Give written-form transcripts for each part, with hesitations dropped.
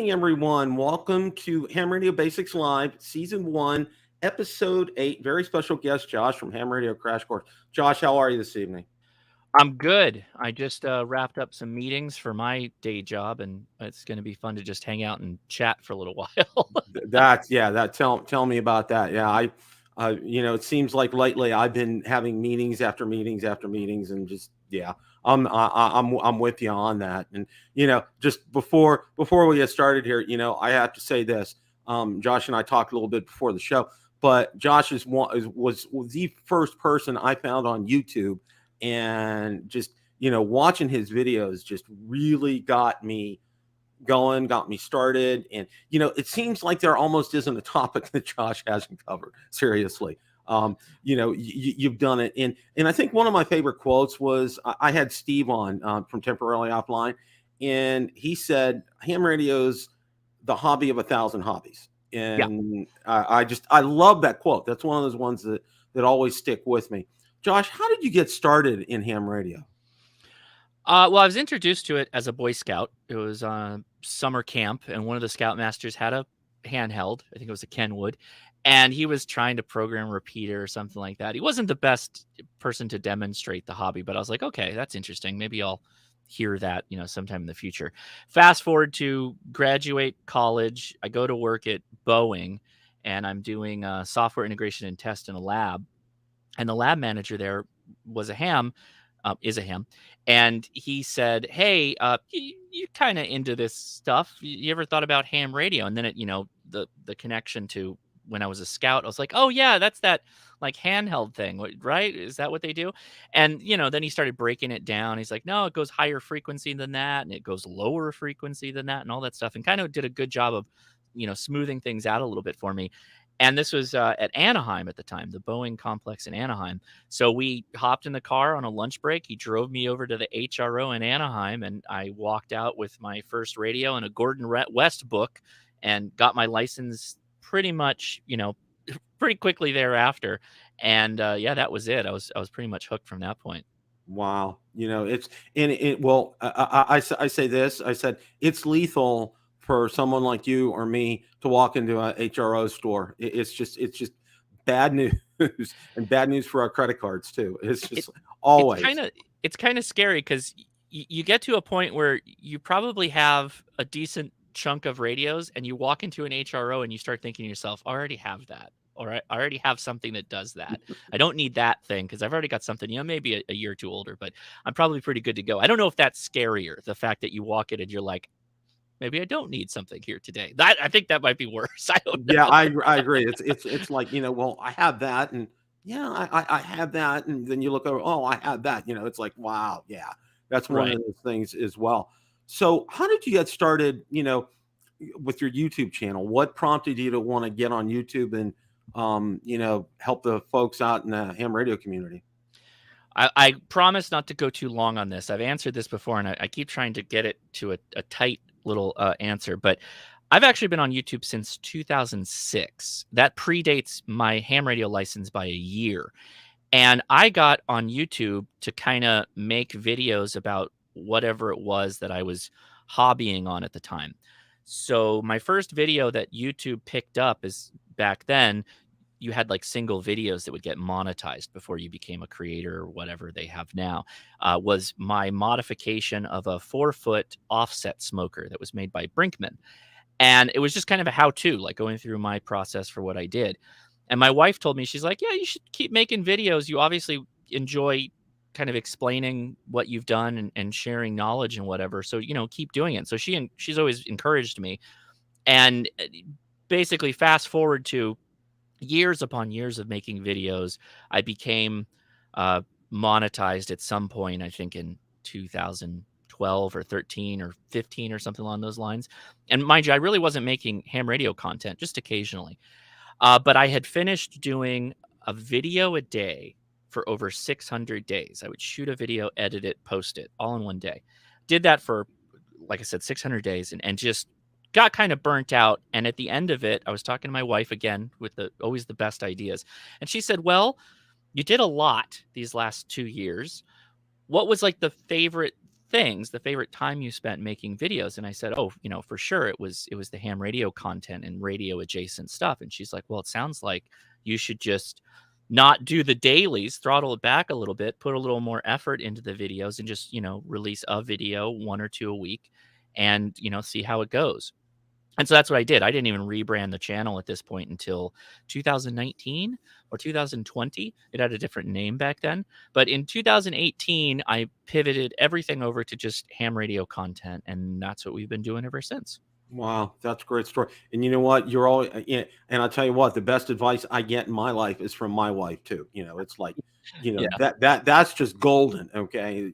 evening, everyone. Welcome to Ham Radio Basics Live, Season 1, Episode 8. Very special guest, Josh from Ham Radio Crash Course. Josh, how are you this evening? I'm good. I just wrapped up some meetings for my day job, and it's going to be fun to just hang out and chat for a little while. Tell me about that. Yeah, it seems like lately I've been having meetings after meetings after meetings, and just I'm with you on that. And just before we get started here, I have to say this. Josh and I talked a little bit before the show, but Josh was the first person I found on YouTube, and just watching his videos just really got me going, got me started. And it seems like there almost isn't a topic that Josh hasn't covered. Seriously. You've done it. And I think one of my favorite quotes was I had Steve on from Temporarily Offline, and he said, ham radio's the hobby of 1,000 hobbies. Yeah. And I love that quote. That's one of those ones that always stick with me. Josh, how did you get started in ham radio? Well, I was introduced to it as a Boy Scout. It was summer camp, and one of the Scoutmasters had a handheld. I think it was a Kenwood, and he was trying to program a repeater or something like that. He wasn't the best person to demonstrate the hobby, but I was like, okay, that's interesting. Maybe I'll hear that, sometime in the future. Fast forward to graduate college. I go to work at Boeing, and I'm doing software integration and test in a lab. And the lab manager there was a ham, is a ham. And he said, hey, you kind of into this stuff. You ever thought about ham radio? And then the connection to when I was a scout, I was like, oh yeah, that's that like handheld thing, right? Is that what they do? And, then he started breaking it down. He's like, no, it goes higher frequency than that. And it goes lower frequency than that and all that stuff. And kind of did a good job of, smoothing things out a little bit for me. And this was at Anaheim at the time, the Boeing complex in Anaheim. So we hopped in the car on a lunch break. He drove me over to the HRO in Anaheim, and I walked out with my first radio and a Gordon West book and got my license pretty much, pretty quickly thereafter. And that was it. I was pretty much hooked from that point. Wow. I say this, I said, it's lethal for someone like you or me to walk into a HRO store. It's just bad news and bad news for our credit cards too. It's just always. It's kind of scary because you get to a point where you probably have a decent chunk of radios and you walk into an HRO and you start thinking to yourself, I already have that. All right, I already have something that does that. I don't need that thing because I've already got something, maybe a year or two older, but I'm probably pretty good to go. I don't know if that's scarier, the fact that you walk in and you're like, maybe I don't need something here today. I think that might be worse. I don't know. Yeah, I agree. It's like, well, I have that, and I have that, and then you look over, oh, I have that. It's like, wow, yeah, that's one Right. of those things as well. So how did you get started, with your YouTube channel? What prompted you to want to get on YouTube and help the folks out in the ham radio community? I promise not to go too long on this. I've answered this before, and I keep trying to get it to a tight little answer. But I've actually been on YouTube since 2006. That predates my ham radio license by a year. And I got on YouTube to kind of make videos about whatever it was that I was hobbying on at the time. So my first video that YouTube picked up is back then you had like single videos that would get monetized before you became a creator or whatever they have now, was my modification of a 4-foot offset smoker that was made by Brinkman. And it was just kind of a how-to, like going through my process for what I did. And my wife told me, she's like, yeah, you should keep making videos. You obviously enjoy kind of explaining what you've done and sharing knowledge and whatever. So, keep doing it. So she's always encouraged me. And basically fast forward to years upon years of making videos, I became monetized at some point, I think in 2012 or 13 or 15 or something along those lines. And mind you, I really wasn't making ham radio content, just occasionally. But I had finished doing a video a day for over 600 days. I would shoot a video, edit it, post it all in one day. Did that for, like I said, 600 days and just got kind of burnt out. And at the end of it, I was talking to my wife again with always the best ideas. And she said, well, you did a lot these last 2 years. What was like the favorite things, the favorite time you spent making videos. And I said, oh, for sure it was the ham radio content and radio adjacent stuff. And she's like, well, it sounds like you should just not do the dailies, throttle it back a little bit, put a little more effort into the videos and just, release a video, one or two a week, and, see how it goes. And so that's what I did. I didn't even rebrand the channel at this point until 2019 or 2020. It had a different name back then. But in 2018, I pivoted everything over to just ham radio content. And that's what we've been doing ever since. Wow, that's a great story. And you know what? You're all, yeah, and I'll tell you what, the best advice I get in my life is from my wife too. It's like, Yeah. that's just golden. Okay.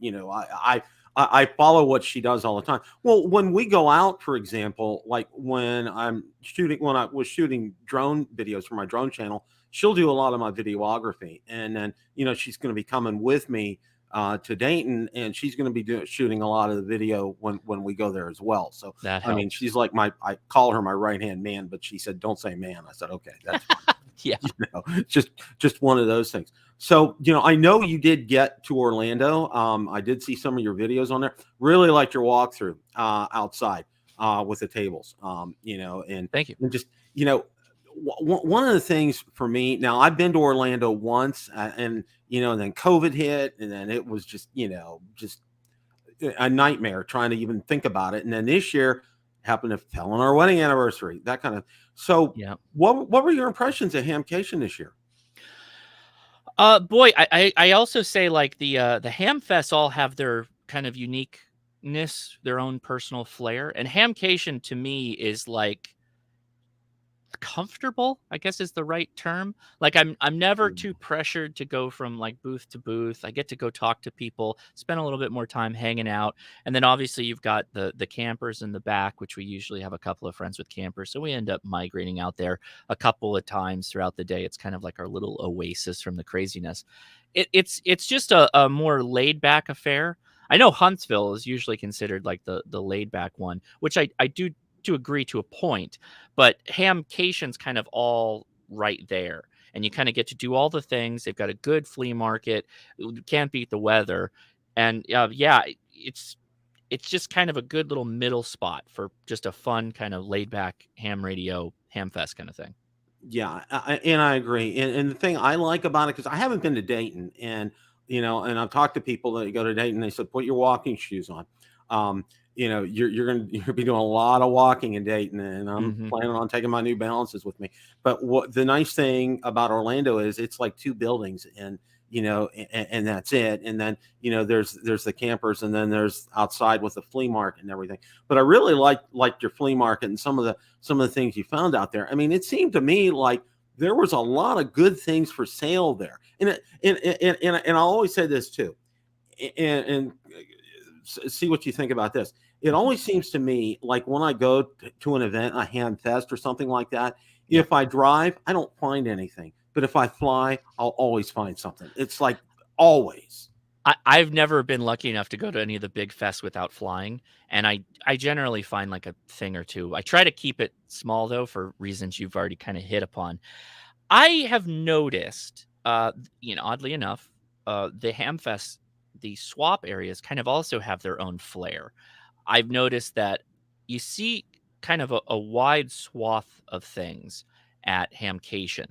I follow what she does all the time. Well, when we go out, for example, like when I was shooting drone videos for my drone channel, she'll do a lot of my videography. And then, she's going to be coming with me to Dayton, and she's going to be shooting a lot of the video when we go there as well. So That I mean, helps. she's like I call her my right hand man, but she said don't say man. I said okay, that's fine. Yeah. Just one of those things. So I know you did get to Orlando. I did see some of your videos on there. Really liked your walkthrough outside with the tables. And Thank you. and just one of the things for me now, I've been to Orlando once, and then COVID hit, and then it was just a nightmare trying to even think about it. And then this year happened to fell on our wedding anniversary, that kind of. So Yeah. what were your impressions of HamCation this year? Boy, I also say like the ham fests all have their kind of uniqueness, their own personal flair. And HamCation to me is like comfortable, I guess is the right term. Like I'm never too pressured to go from like booth to booth. I get to go talk to people, spend a little bit more time hanging out. And then obviously you've got the campers in the back, which we usually have a couple of friends with campers. So we end up migrating out there a couple of times throughout the day. It's kind of like our little oasis from the craziness. It's just a more laid back affair. I know Huntsville is usually considered like the laid back one, which I do to agree to a point, but HamCation's kind of all right there, and you kind of get to do all the things. They've got a good flea market, can't beat the weather, and yeah, it's just kind of a good little middle spot for just a fun kind of laid back ham radio ham fest kind of thing. Yeah, and I agree. And the thing I like about it, because I haven't been to Dayton, and and I've talked to people that go to Dayton. They said put your walking shoes on. You're be doing a lot of walking in Dayton, and I'm Hmm. planning on taking my New Balances with me. But what the nice thing about Orlando is, it's like two buildings, and and that's it. And then there's the campers, and then there's outside with the flea market and everything. But I really liked your flea market and some of the things you found out there. I mean, it seemed to me like there was a lot of good things for sale there. And I always say this too, and see what you think about this. It always seems to me like when I go to an event, a ham fest or something like that, Yeah. if I drive, I don't find anything. But if I fly, I'll always find something. It's like always. I've never been lucky enough to go to any of the big fests without flying, and I generally find like a thing or two. I try to keep it small though for reasons you've already kind of hit upon. I have noticed, oddly enough, the Hamfest, the swap areas kind of also have their own flair. I've noticed that you see kind of a wide swath of things at HamCation,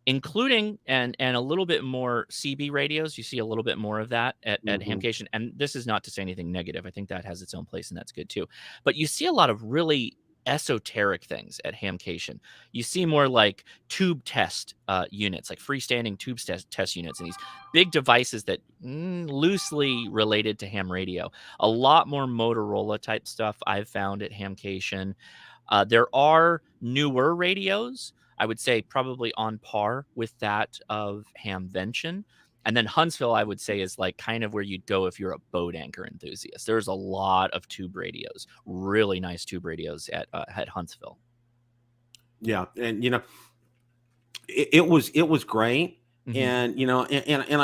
including and a little bit more CB radios. You see a little bit more of that at Mhm. HamCation. And this is not to say anything negative. I think that has its own place and that's good too. But you see a lot of really esoteric things at HamCation. You see more like tube test units, like freestanding test units, and these big devices that loosely related to ham radio. A lot more Motorola type stuff I've found at HamCation. There are newer radios, I would say probably on par with that of HamVention. And then Huntsville, I would say, is like kind of where you'd go if you're a boat anchor enthusiast. There's a lot of tube radios, really nice tube radios at Huntsville. Yeah, and it was great. Hmm. And and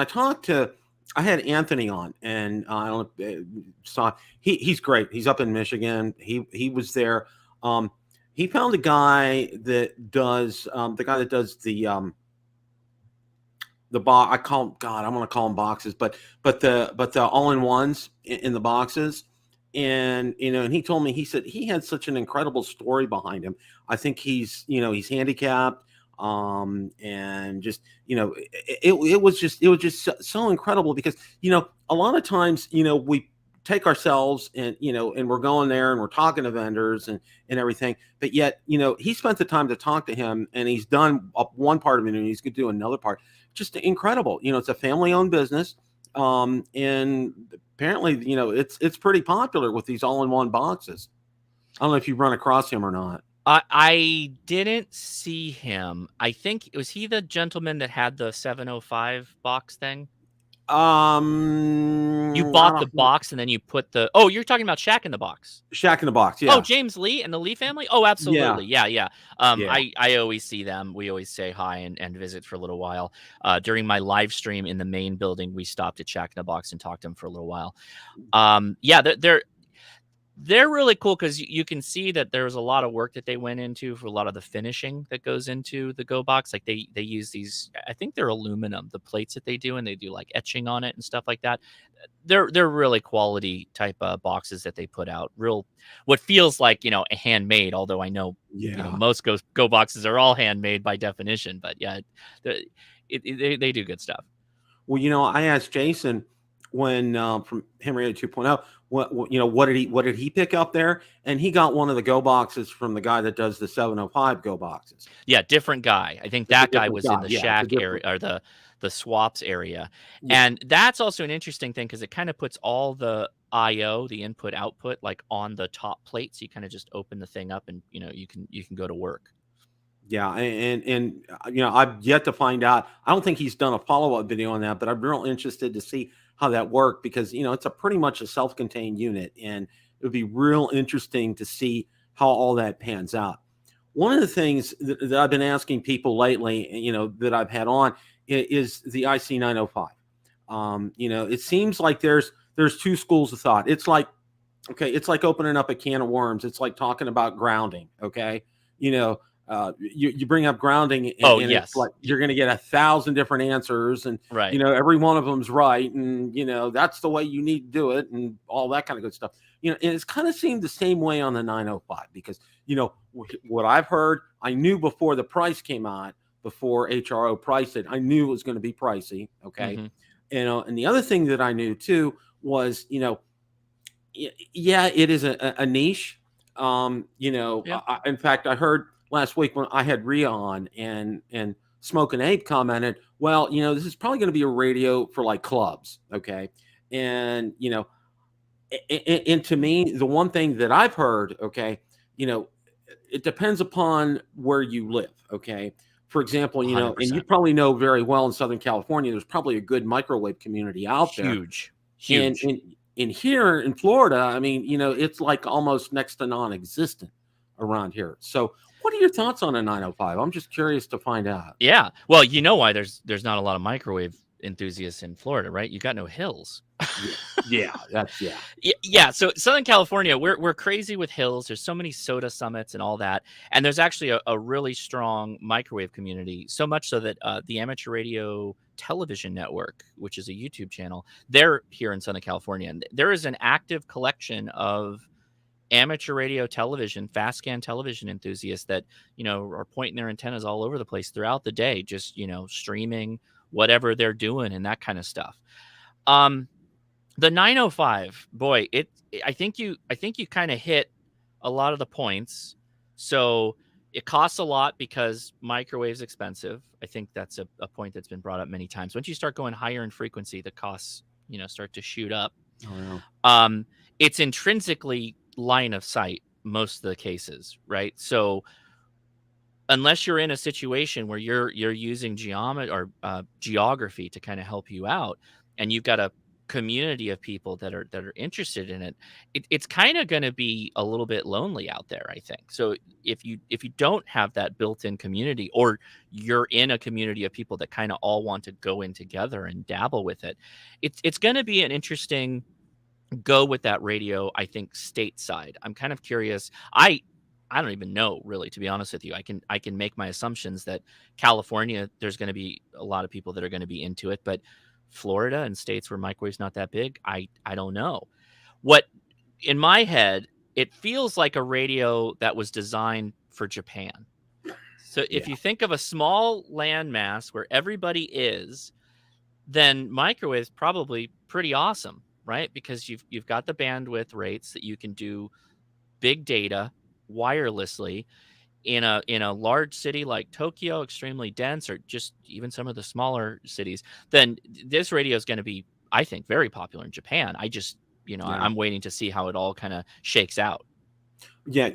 I had Anthony on, and I don't know, saw he's great. He's up in Michigan. He was there. Um, he found a guy that does the the box. I call them, God, I'm gonna call them boxes, but the all in ones in the boxes. And and he told me, he said he had such an incredible story behind him. I think he's handicapped, and just it was just so incredible because a lot of times we take ourselves and we're going there and we're talking to vendors and everything, but yet he spent the time to talk to him, and he's done up one part of it and he's going to do another part. Just incredible. It's a family owned business, and apparently it's pretty popular with these all in one boxes. I don't know if you've run across him or not. I didn't see him. I think was he the gentleman that had the 705 box thing? You I bought the don't. box and then you put the. Oh, you're talking about Shack in the Box. Shack in the Box, Oh, yeah. James Lee and the Lee family. Oh, Yeah, absolutely. Yeah, yeah. yeah. I always see them. We always say hi and visit for a little while. During my live stream in the main building, we stopped at Shack in the Box and talked to them for a little while. Yeah, they're really cool because you can see that there's a lot of work that they went into for a lot of the finishing that goes into the Go Box. Like they use these, I think they're aluminum, the plates that they do, and they do like etching on it and stuff like that. They're really quality type of boxes that they put out. Real, what feels like handmade. Although I know Yeah. most Go boxes are all handmade by definition, but yeah, they do good stuff. Well, I asked Jason when from Ham Radio 2.0, what did he pick up there, and he got one of the Go boxes from the guy that does the 705 Go boxes. Yeah, different guy. I think It's a that guy different was in guy. the Yeah, it's a Shack area different. or the swaps area. Yeah, And that's also an interesting thing because it kind of puts all the IO, the input output, like on the top plate. So you kind of just open the thing up and you can go to work. yeah, and I've yet to find out. I don't think he's done a follow up video on that, but I'm real interested to see how that worked because it's a pretty much a self contained unit, and it would be real interesting to see how all that pans out. One of the things that I've been asking people lately, that I've had on is the IC 905. It seems like there's two schools of thought. It's like, okay, it's like opening up a can of worms. It's like talking about grounding. Okay, you know, you bring up grounding, Oh, and it's yes. like you're going to get 1,000 different answers, and Right. every one of them's right, and that's the way you need to do it, and all that kind of good stuff. And it's kind of seemed the same way on the 905 because what I've heard, I knew before the price came out, before HRO priced it, I knew it was going to be pricey. Okay, Hmm. and the other thing that I knew too was yeah, it is a niche. Yeah. In fact, I heard last week when I had Rhea on, and Smoke and Abe commented, well, this is probably going to be a radio for like clubs. Okay. And, and to me, the one thing that I've heard, okay, you know, it depends upon where you live. Okay. For example, and you 100%. probably know very well in Southern California, there's probably a good microwave community out there. Huge. And Huge. in here in Florida, I mean, it's like almost next to non-existent around here. So, what are your thoughts on a 905? I'm just curious to find out. Yeah. Well, you know why there's not a lot of microwave enthusiasts in Florida, right? You got no hills. Yeah, yeah, that's yeah, Yeah, so Southern California, we're crazy with hills. There's so many soda summits and all that, and there's actually a really strong microwave community. So much so that the Amateur Radio Television Network, which is a YouTube channel, they're here in Southern California, and there is an active collection of amateur radio television, fast scan television enthusiasts that are pointing their antennas all over the place throughout the day, just streaming whatever they're doing and that kind of stuff. Um, the 905, boy, I think you kind of hit a lot of the points. So it costs a lot because microwave's expensive. I think that's a point that's been brought up many times. Once you start going higher in frequency, the costs, start to shoot up. oh, yeah. It's intrinsically line of sight most of the cases, right? So unless you're in a situation where you're using geometry or geography to kind of help you out, and you've got a community of people that are interested in it, it's kind of going to be a little bit lonely out there, I think. So if you don't have that built-in community, or you're in a community of people that kind of all want to go in together and dabble with it, it's going to be an interesting go with that radio, I think, stateside. I'm kind of curious. I don't even know, really, to be honest with you. I can make my assumptions that California, there's going to be a lot of people that are going to be into it, but Florida and states where microwave's not that big, I don't know. What in my head, it feels like a radio that was designed for Japan. So if Yeah, you think of a small landmass where everybody is, then microwave is probably pretty awesome, right? Because you've got the bandwidth rates that you can do big data wirelessly in a large city like Tokyo, extremely dense, or just even some of the smaller cities. Then this radio is going to be, I think, very popular in Japan. I just, yeah. I'm waiting to see how it all kind of shakes out. Yeah,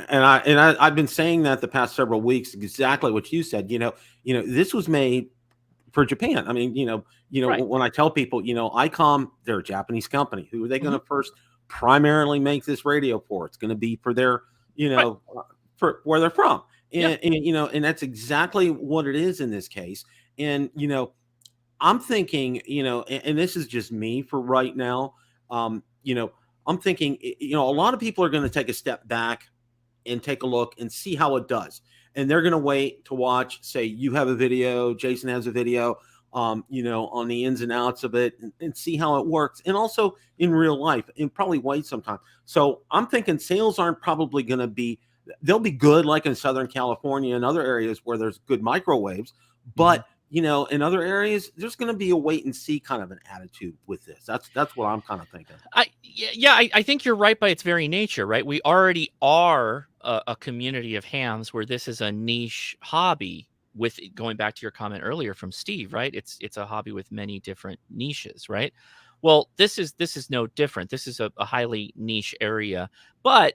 I've been saying that the past several weeks, exactly what you said. This was made for Japan. I mean, Right. when I tell people, ICOM, they're a Japanese company. Who are they going Hmm. to first primarily make this radio for? It's going to be for their, Right. for where they're from, Yeah. and that's exactly what it is in this case. And I'm thinking, and this is just me for right now. Um, you know, I'm thinking, a lot of people are going to take a step back and take a look and see how it does. And they're going to wait to watch, say, you have a video, Jason has a video, on the ins and outs of it and see how it works. And also in real life and probably wait some time. So I'm thinking sales aren't probably going to be, they'll be good like in Southern California and other areas where there's good microwaves. Hmm. But in other areas, there's going to be a wait and see kind of an attitude with this. That's what I'm kind of thinking. I think you're right by its very nature, right? We already are a community of hams where this is a niche hobby. With going back to your comment earlier from Steve, right? It's a hobby with many different niches, right? Well, this is no different. This is a highly niche area, but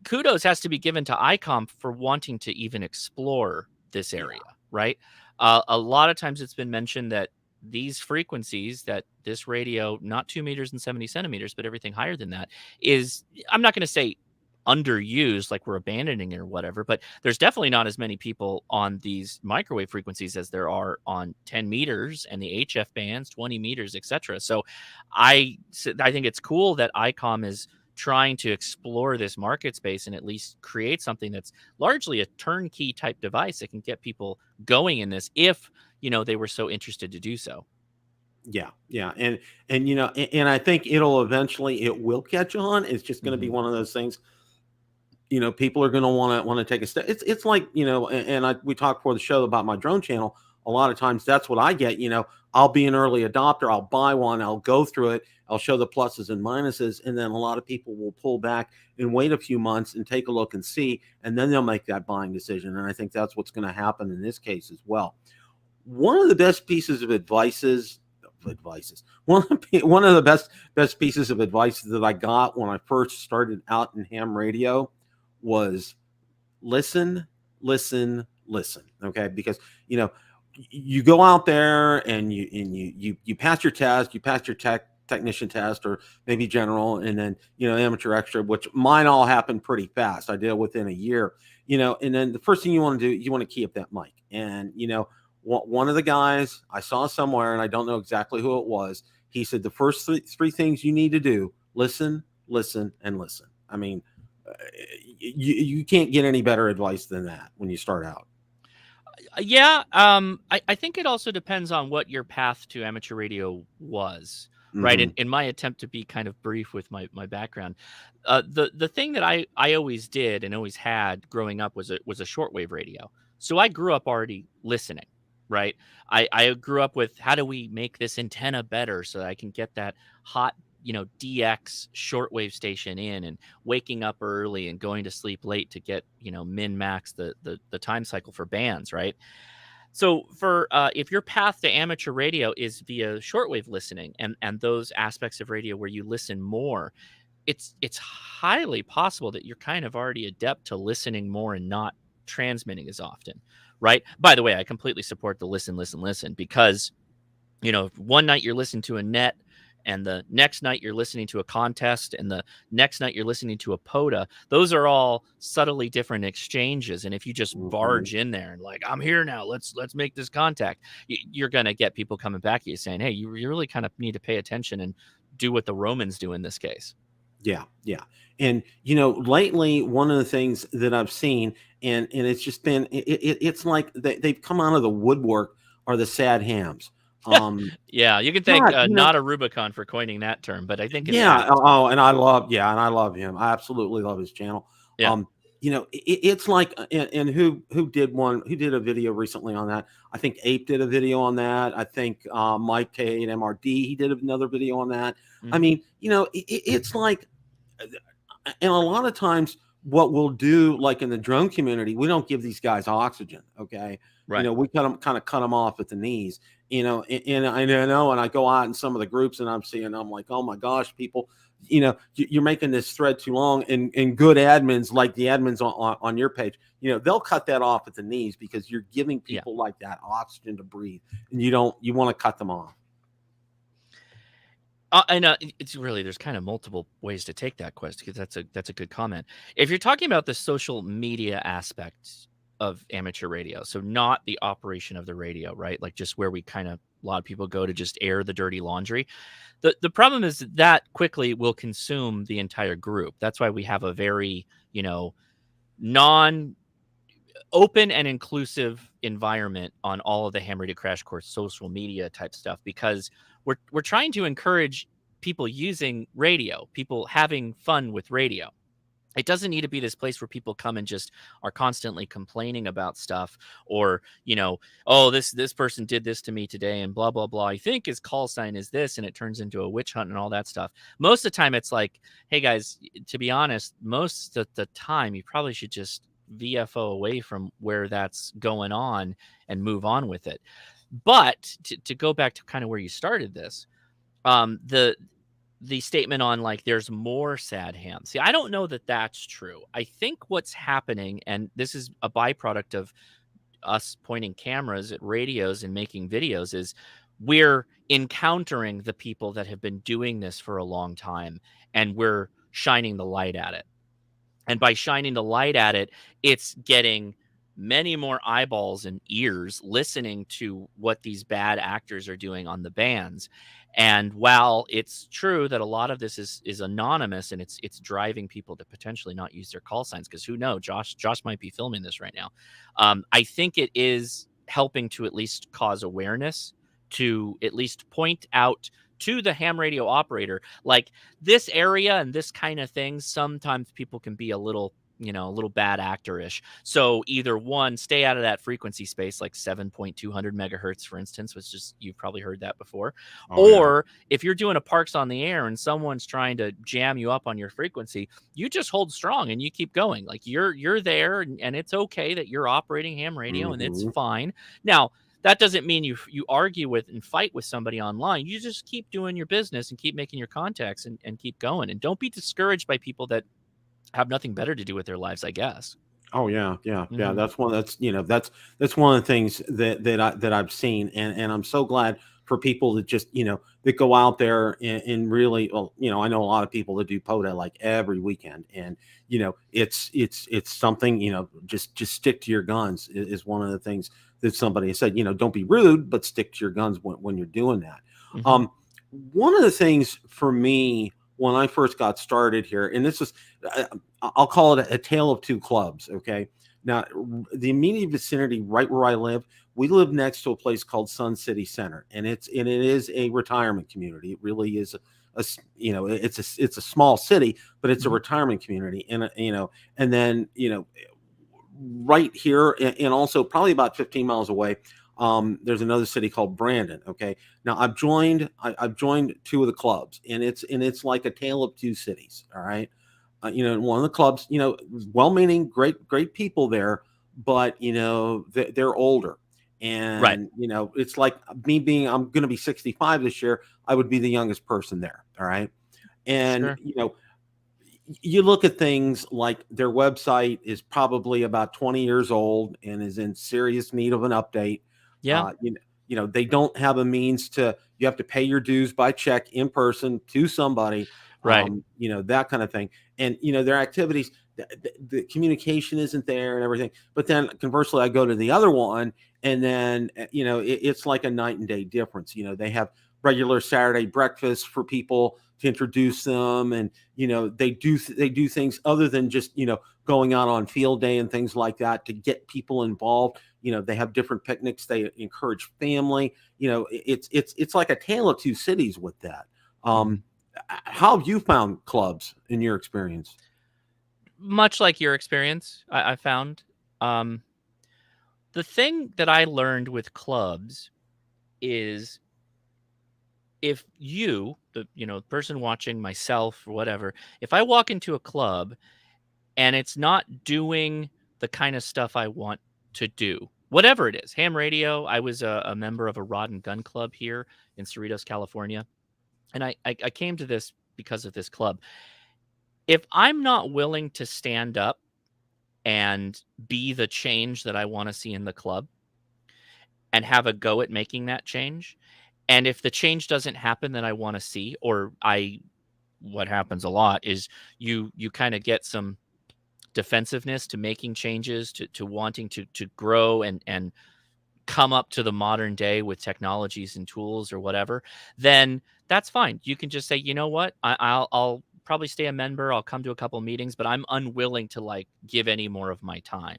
kudos has to be given to ICOM for wanting to even explore this Yeah, area, right? A lot of times it's been mentioned that these frequencies, that this radio, not 2 meters and 70 centimeters, but everything higher than that, is, I'm not going to say underused, like we're abandoning it or whatever, but there's definitely not as many people on these microwave frequencies as there are on 10 meters and the HF bands, 20 meters, etc. So I think it's cool that ICOM is trying to explore this market space and at least create something that's largely a turnkey type device that can get people going in this if they were so interested to do so. yeah, and I think it will catch on. It's just going to be Hmm. one of those things. People are going to want to take a step. It's like we talked before the show about my drone channel. A lot of times that's what I get. I'll be an early adopter. I'll buy one. I'll go through it. I'll show the pluses and minuses, and then a lot of people will pull back and wait a few months and take a look and see, and then they'll make that buying decision. And I think that's what's going to happen in this case as well. One of the best pieces of one of the best pieces of advice that I got when I first started out in ham radio was listen, listen, listen. Okay, because you go out there and you pass your test, you pass your technician test, or maybe general, and then amateur extra, which mine all happened pretty fast. I did it within a year. And then the first thing you want to do, you want to key up that mic. And one of the guys I saw somewhere, and I don't know exactly who it was, he said the first three things you need to do: listen, listen, and listen. I mean, you can't get any better advice than that when you start out. Yeah, I think it also depends on what your path to amateur radio was, right? In, Hmm. in my attempt to be kind of brief with my background, the thing that I always did and always had growing up was a shortwave radio. So I grew up already listening, right? I grew up with, how do we make this antenna better so that I can get that hot DX shortwave station in, and waking up early and going to sleep late to get min max the time cycle for bands, right? So for if your path to amateur radio is via shortwave listening and those aspects of radio where you listen more, it's highly possible that you're kind of already adept to listening more and not transmitting as often, right? By the way, I completely support the listen, listen, listen, because if one night you're listening to a net, and the next night you're listening to a contest, and the next night you're listening to a POTA, those are all subtly different exchanges. And if you just Hmm. barge in there and like, I'm here now, let's make this contact, you're going to get people coming back at you saying, hey, you really kind of need to pay attention and do what the Romans do in this case. Yeah, yeah. And lately, one of the things that I've seen, and it's just been, it's like they've come out of the woodwork, are the sad hams. Um, Yeah, you can thank God, not a Rubicon for coining that term, but I think it's yeah. apt. Oh, and I love him. I absolutely love his channel. Yeah. It's like, and who did one? Who did a video recently on that? I think Ape did a video on that. I think Mike K and MRD, he did another video on that. I Hmm. mean, it's like, and a lot of times what we'll do, like in the drone community, we don't give these guys oxygen. Okay. Right. We kind of cut them off at the knees, and I know, and I go out in some of the groups and I'm like, oh my gosh, people, you're making this thread too long, and good admins, like the admins on your page, they'll cut that off at the knees, because you're giving Yeah. people like that oxygen to breathe, and you want to cut them off. And it's really, there's kind of multiple ways to take that question, because that's a good comment. If you're talking about the social media aspect of amateur radio, so not the operation of the radio, right? Like just where we kind of, a lot of people go to just air the dirty laundry. The problem is that quickly will consume the entire group. That's why we have a very, non open and inclusive environment on all of the Ham Radio Crash Course social media type stuff, because we're trying to encourage people using radio, people having fun with radio. It doesn't need to be this place where people come and just are constantly complaining about stuff, or, oh, this person did this to me today and blah, blah, blah. I think his call sign is this, and it turns into a witch hunt and all that stuff. Most of the time it's like, hey guys, to be honest, most of the time you probably should just VFO away from where that's going on and move on with it. But to go back to kind of where you started this, the statement on like there's more sad hams. See, I don't know that that's true. I think what's happening, and this is a byproduct of us pointing cameras at radios and making videos, is we're encountering the people that have been doing this for a long time, and we're shining the light at it. And by shining the light at it, it's getting many more eyeballs and ears listening to what these bad actors are doing on the bands. And while it's true that a lot of this is anonymous, and it's driving people to potentially not use their call signs, because who knows, Josh might be filming this right now. I think it is helping to at least cause awareness, to at least point out to the ham radio operator, like, this area and this kind of thing, sometimes people can be a little bad actor-ish. So either one, stay out of that frequency space, like 7.200 megahertz, for instance, which is, you've probably heard that before. Oh yeah. Or if you're doing a parks on the air and someone's trying to jam you up on your frequency, you just hold strong and you keep going. Like you're there, and it's okay that you're operating ham radio, and it's Hmm. fine. Now, that doesn't mean you argue with and fight with somebody online. You just keep doing your business and keep making your contacts, and keep going. And don't be discouraged by people that have nothing better to do with their lives, I guess. Oh yeah, yeah, yeah. Mhm. That's one of the things that I've seen, and I'm so glad for people that just that go out there and really, well, I know a lot of people that do POTA like every weekend, and it's something, just stick to your guns is one of the things that somebody said. Don't be rude, but stick to your guns when you're doing that. Mhm. Um, One of the things for me when I first got started here, and this is, I'll call it a tale of two clubs. Okay. Now, the immediate vicinity, right where I live, we live next to a place called Sun City Center, and it is a retirement community. It really is it's a small city, but it's a Mhm. retirement community, and and then right here, and also probably about 15 miles away, there's another city called Brandon. Okay, now I've joined two of the clubs, and it's like a tale of two cities. All right, one of the clubs, well-meaning, great people there, but they're older, Right. and it's like me being, I'm going to be 65 this year. I would be the youngest person there. All right, and Sure. you look at things like their website is probably about 20 years old and is in serious need of an update. Yeah. They don't have a means to, you have to pay your dues by check in person to somebody, Right. that kind of thing. And, their activities, the communication isn't there and everything. But then conversely, I go to the other one, and then, it's like a night and day difference. They have regular Saturday breakfast for people to introduce them, and they do things other than just going out on field day and things like that to get people involved. They have different picnics. They encourage family. It's like a tale of two cities with that. Mhm. How have you found clubs in your experience? Much like your experience, I found. Um, the thing that I learned with clubs is if the person watching, myself or whatever, if I walk into a club and it's not doing the kind of stuff I want to do, whatever it is, ham radio. I was a member of a rod and gun club here in Cerritos, California, and I came to this because of this club. If I'm not willing to stand up and be the change that I want to see in the club and have a go at making that change, and if the change doesn't happen that I want to see, or what happens a lot is you kind of get some defensiveness to making changes, to wanting to grow and come up to the modern day with technologies and tools or whatever, then that's fine. You can just say, you know what, I'll probably stay a member. I'll come to a couple meetings, but I'm unwilling to like give any more of my time.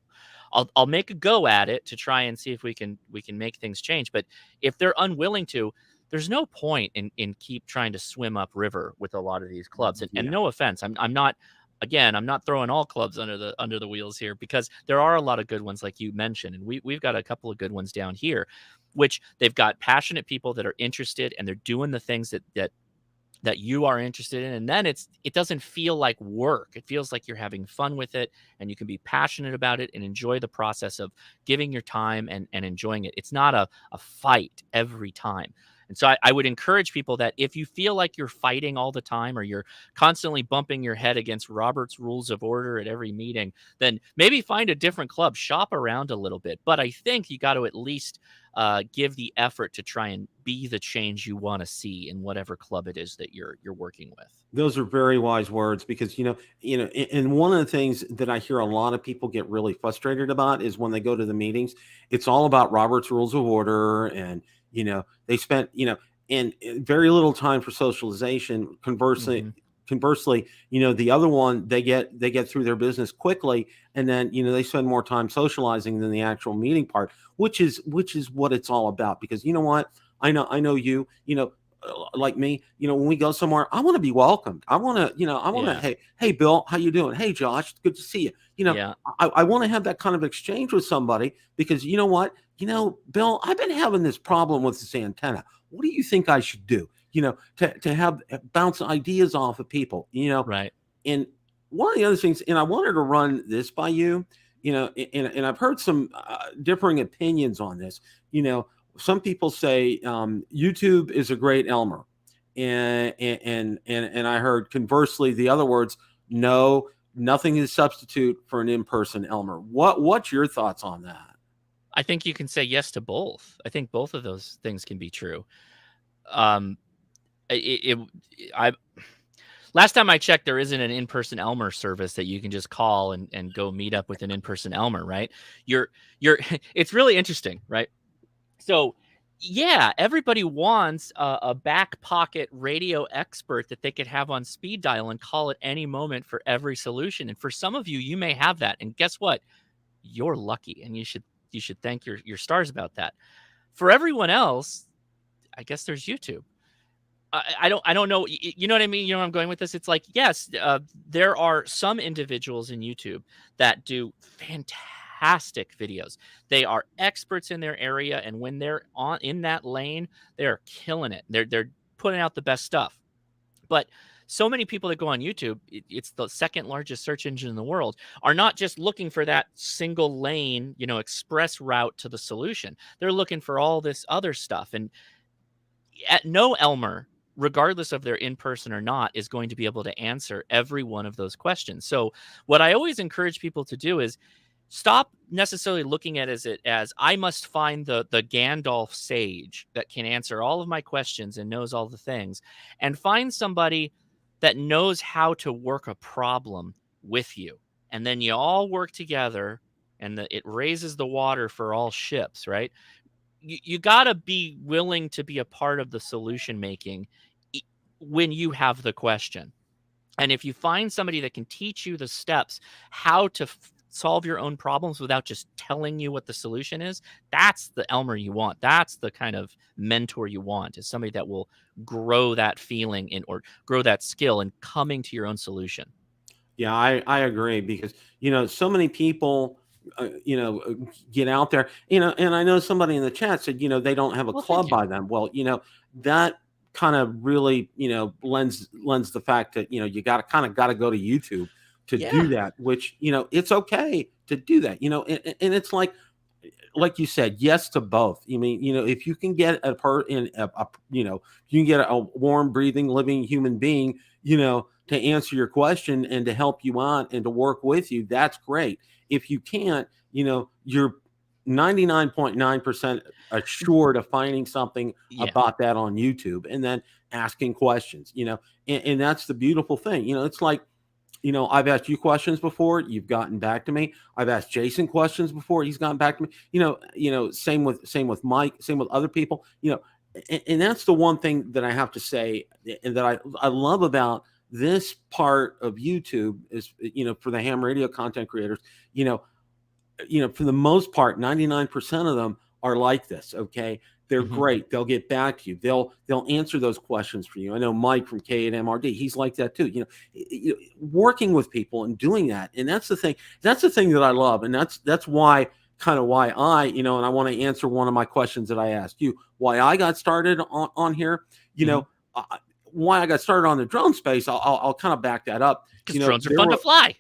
I'll make a go at it to try and see if we can make things change. But if they're unwilling to, there's no point in keep trying to swim upriver with a lot of these clubs. And Yeah. no offense, I'm not, again, I'm not throwing all clubs under the wheels here, because there are a lot of good ones like you mentioned, and we've got a couple of good ones down here, which they've got passionate people that are interested and they're doing the things that you are interested in, and then it doesn't feel like work. It feels like you're having fun with it, and you can be passionate about it and enjoy the process of giving your time and enjoying it. It's not a fight every time. And so I would encourage people that if you feel like you're fighting all the time, or you're constantly bumping your head against Robert's rules of order at every meeting, then maybe find a different club, shop around a little bit. But I think you got to at least give the effort to try and be the change you want to see in whatever club it is that you're working with. Those are very wise words, because and one of the things that I hear a lot of people get really frustrated about is when they go to the meetings, it's all about Robert's Rules of Order, and they spent and very little time for socialization. Hmm. Conversely, the other one, they get through their business quickly, and then they spend more time socializing than the actual meeting part, which is what it's all about. Because you know what, I know like me, when we go somewhere, I want to be welcomed. I want to, Yeah. hey, Bill, how you doing? Hey, Josh, good to see you. Yeah. I want to have that kind of exchange with somebody, because you know what, Bill, I've been having this problem with this antenna. What do you think I should do? To have bounce ideas off of people. Right. And one of the other things, and I wanted to run this by you, and I've heard some differing opinions on this. Some people say YouTube is a great Elmer, and I heard conversely the other words, no, nothing is substitute for an in-person Elmer. What's your thoughts on that? I think you can say yes to both. I think both of those things can be true. Um, it I Last time I checked, there isn't an in-person Elmer service that you can just call and go meet up with an in-person Elmer, right? You're it's really interesting, right? So, yeah, everybody wants a back pocket radio expert that they could have on speed dial and call at any moment for every solution. And for some of you, you may have that. And guess what? You're lucky, and you should thank your stars about that. For everyone else, I guess there's YouTube. I don't know. You know what I mean? You know where I'm going with this? It's like, yes, there are some individuals in YouTube that do fantastic videos. They are experts in their area, and when they're on in that lane, they are killing it. They're putting out the best stuff. But so many people that go on YouTube, it's the second largest search engine in the world, are not just looking for that single lane, express route to the solution. They're looking for all this other stuff. And at no Elmer, regardless of their in person or not, is going to be able to answer every one of those questions. So, what I always encourage people to do is stop necessarily looking at it as I must find the Gandalf sage that can answer all of my questions and knows all the things, and find somebody that knows how to work a problem with you, and then you all work together, and it raises the water for all ships, right? you got to be willing to be a part of the solution making when you have the question. And if you find somebody that can teach you the steps how to solve your own problems without just telling you what the solution is, that's the Elmer you want. That's the kind of mentor you want, is somebody that will grow that feeling in, or grow that skill in coming to your own solution. Yeah, I agree because, so many people, get out there, and I know somebody in the chat said, they don't have a Well, thank club you. by them. Well, that kind of really, lends the fact that, you got to go to YouTube to Yeah. do that, which, it's okay to do that, and it's like you said, yes to both. I mean, if you can get you can get a warm, breathing, living human being, to answer your question and to help you out and to work with you, that's great. If you can't, you're 99.9% assured of finding something Yeah. about that on YouTube and then asking questions, and that's the beautiful thing. It's like, I've asked you questions before, you've gotten back to me. I've asked Jason questions before, he's gotten back to me. Same with Mike, same with other people. And that's the one thing that I have to say, and that I love about this part of YouTube is, for the ham radio content creators, for the most part, 99% of them are like this. Okay. They're Mhm. great. They'll get back to you. They'll answer those questions for you. I know Mike from K8MRD, he's like that too. Working with people and doing that. And that's the thing. That's the thing that I love. And that's why I, and I want to answer one of my questions that I asked you, why I got started on here, Mhm. why I got started on the drone space. I'll kind of back that up. Because drones are fun to fly.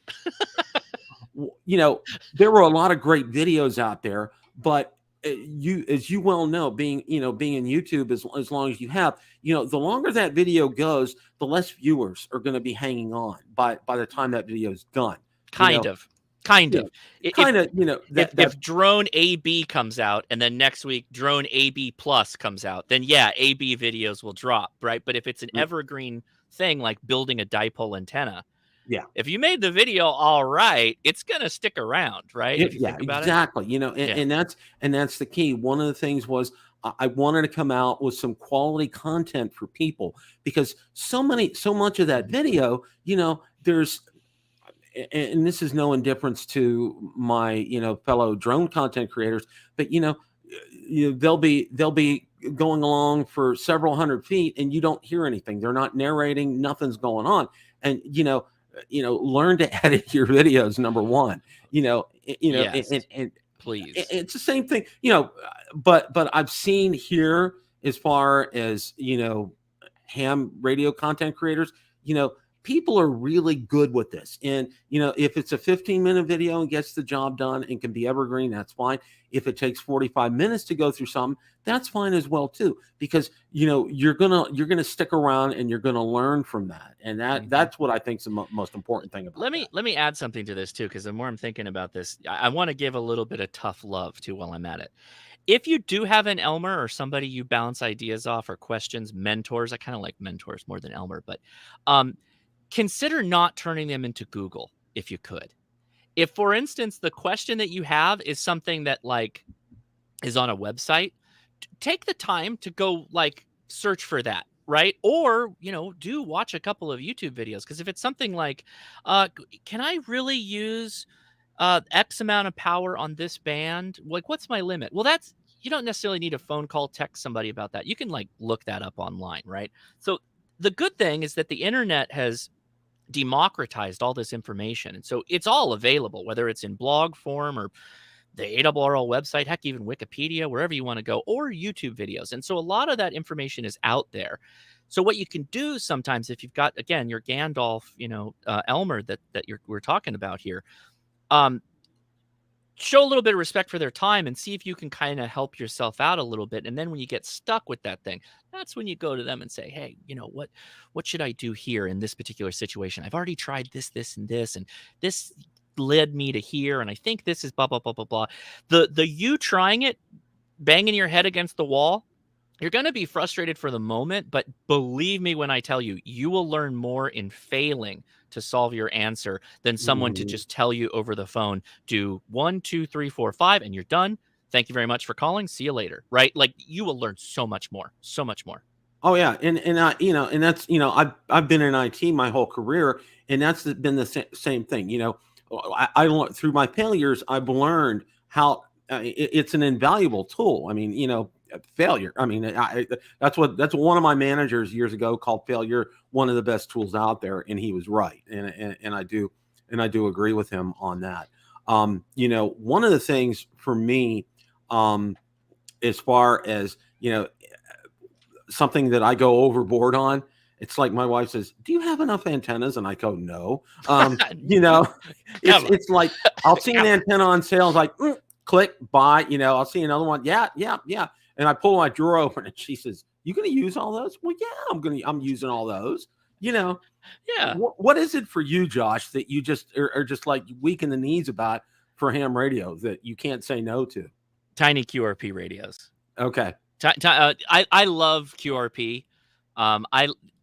There were a lot of great videos out there, but as you well know, being in YouTube as long as you have, the longer that video goes, the less viewers are going to be hanging on by the time that video is done. Kind of. Kind Yeah, of. If kind of, if drone AB comes out and then next week drone AB plus comes out, then yeah, AB videos will drop, right? But if it's an evergreen thing like building a dipole antenna, yeah. if you made the video all right, it's gonna stick around, right? If you Yeah, think about it. exactly. Yeah. And that's the key. One of the things was I wanted to come out with some quality content for people because so much of that video, there's, and this is no indifference to my, fellow drone content creators, but they'll be going along for several hundred feet and you don't hear anything. They're not narrating, nothing's going on. And learn to edit your videos, number one. Yes. And Please. it's the same thing, but I've seen here, as far as ham radio content creators, people are really good with this. And if it's a 15-minute video and gets the job done and can be evergreen, that's fine. If it takes 45 minutes to go through something, that's fine as well too, because you're gonna stick around and you're gonna learn from that. And that's what I think is the most important thing about Let me add something to this too, because the more I'm thinking about this, I want to give a little bit of tough love too while I'm at it. If you do have an Elmer or somebody you bounce ideas off or questions, mentors, I kind of like mentors more than Elmer, but consider not turning them into Google if you could. If, for instance, the question that you have is something that like is on a website, take the time to go like search for that, right? Or, do watch a couple of YouTube videos, because if it's something like can I really use X amount of power on this band, like what's my limit? Well, that's, you don't necessarily need a phone call, text somebody about that. You can like look that up online, right? So the good thing is that the internet has democratized all this information, and so it's all available, whether it's in blog form or the ARRL website, heck, even Wikipedia, wherever you want to go, or YouTube videos. And so a lot of that information is out there. So what you can do sometimes, if you've got, again, your Gandalf, Elmer that we're talking about here, show a little bit of respect for their time and see if you can kind of help yourself out a little bit. And then when you get stuck with that thing, that's when you go to them and say, hey, what should I do here in this particular situation? I've already tried this, and this led me to here, and I think this is blah blah blah blah blah. The you trying it, banging your head against the wall, you're going to be frustrated for the moment, but believe me when I tell you, you will learn more in failing to solve your answer than someone to that. just tell you over the phone, do 1 2 3 4 5 and you're done. Thank you very much for calling. See you later. Right? Like, you will learn so much more. So much more. Oh yeah, and I, and that's, I've been in IT my whole career, and that's been the same thing. I learned through my failures. I've learned how it's an invaluable tool. I mean, failure. I mean, that's what one of my managers years ago called failure one of the best tools out there, and he was right, and I do agree with him on that. One of the things for me, as far as something that I go overboard on. It's like my wife says, "Do you have enough antennas?" And I go, "No." It's like I'll see an antenna on sale, like click buy. I'll see another one. Yeah, yeah, yeah. And I pull my drawer open, and she says, "You going to use all those?" Well, yeah, I'm using all those. Yeah. What is it for you, Josh, that you just are just like weak in the knees about for ham radio that you can't say no to? Tiny QRP radios. Okay. I love QRP.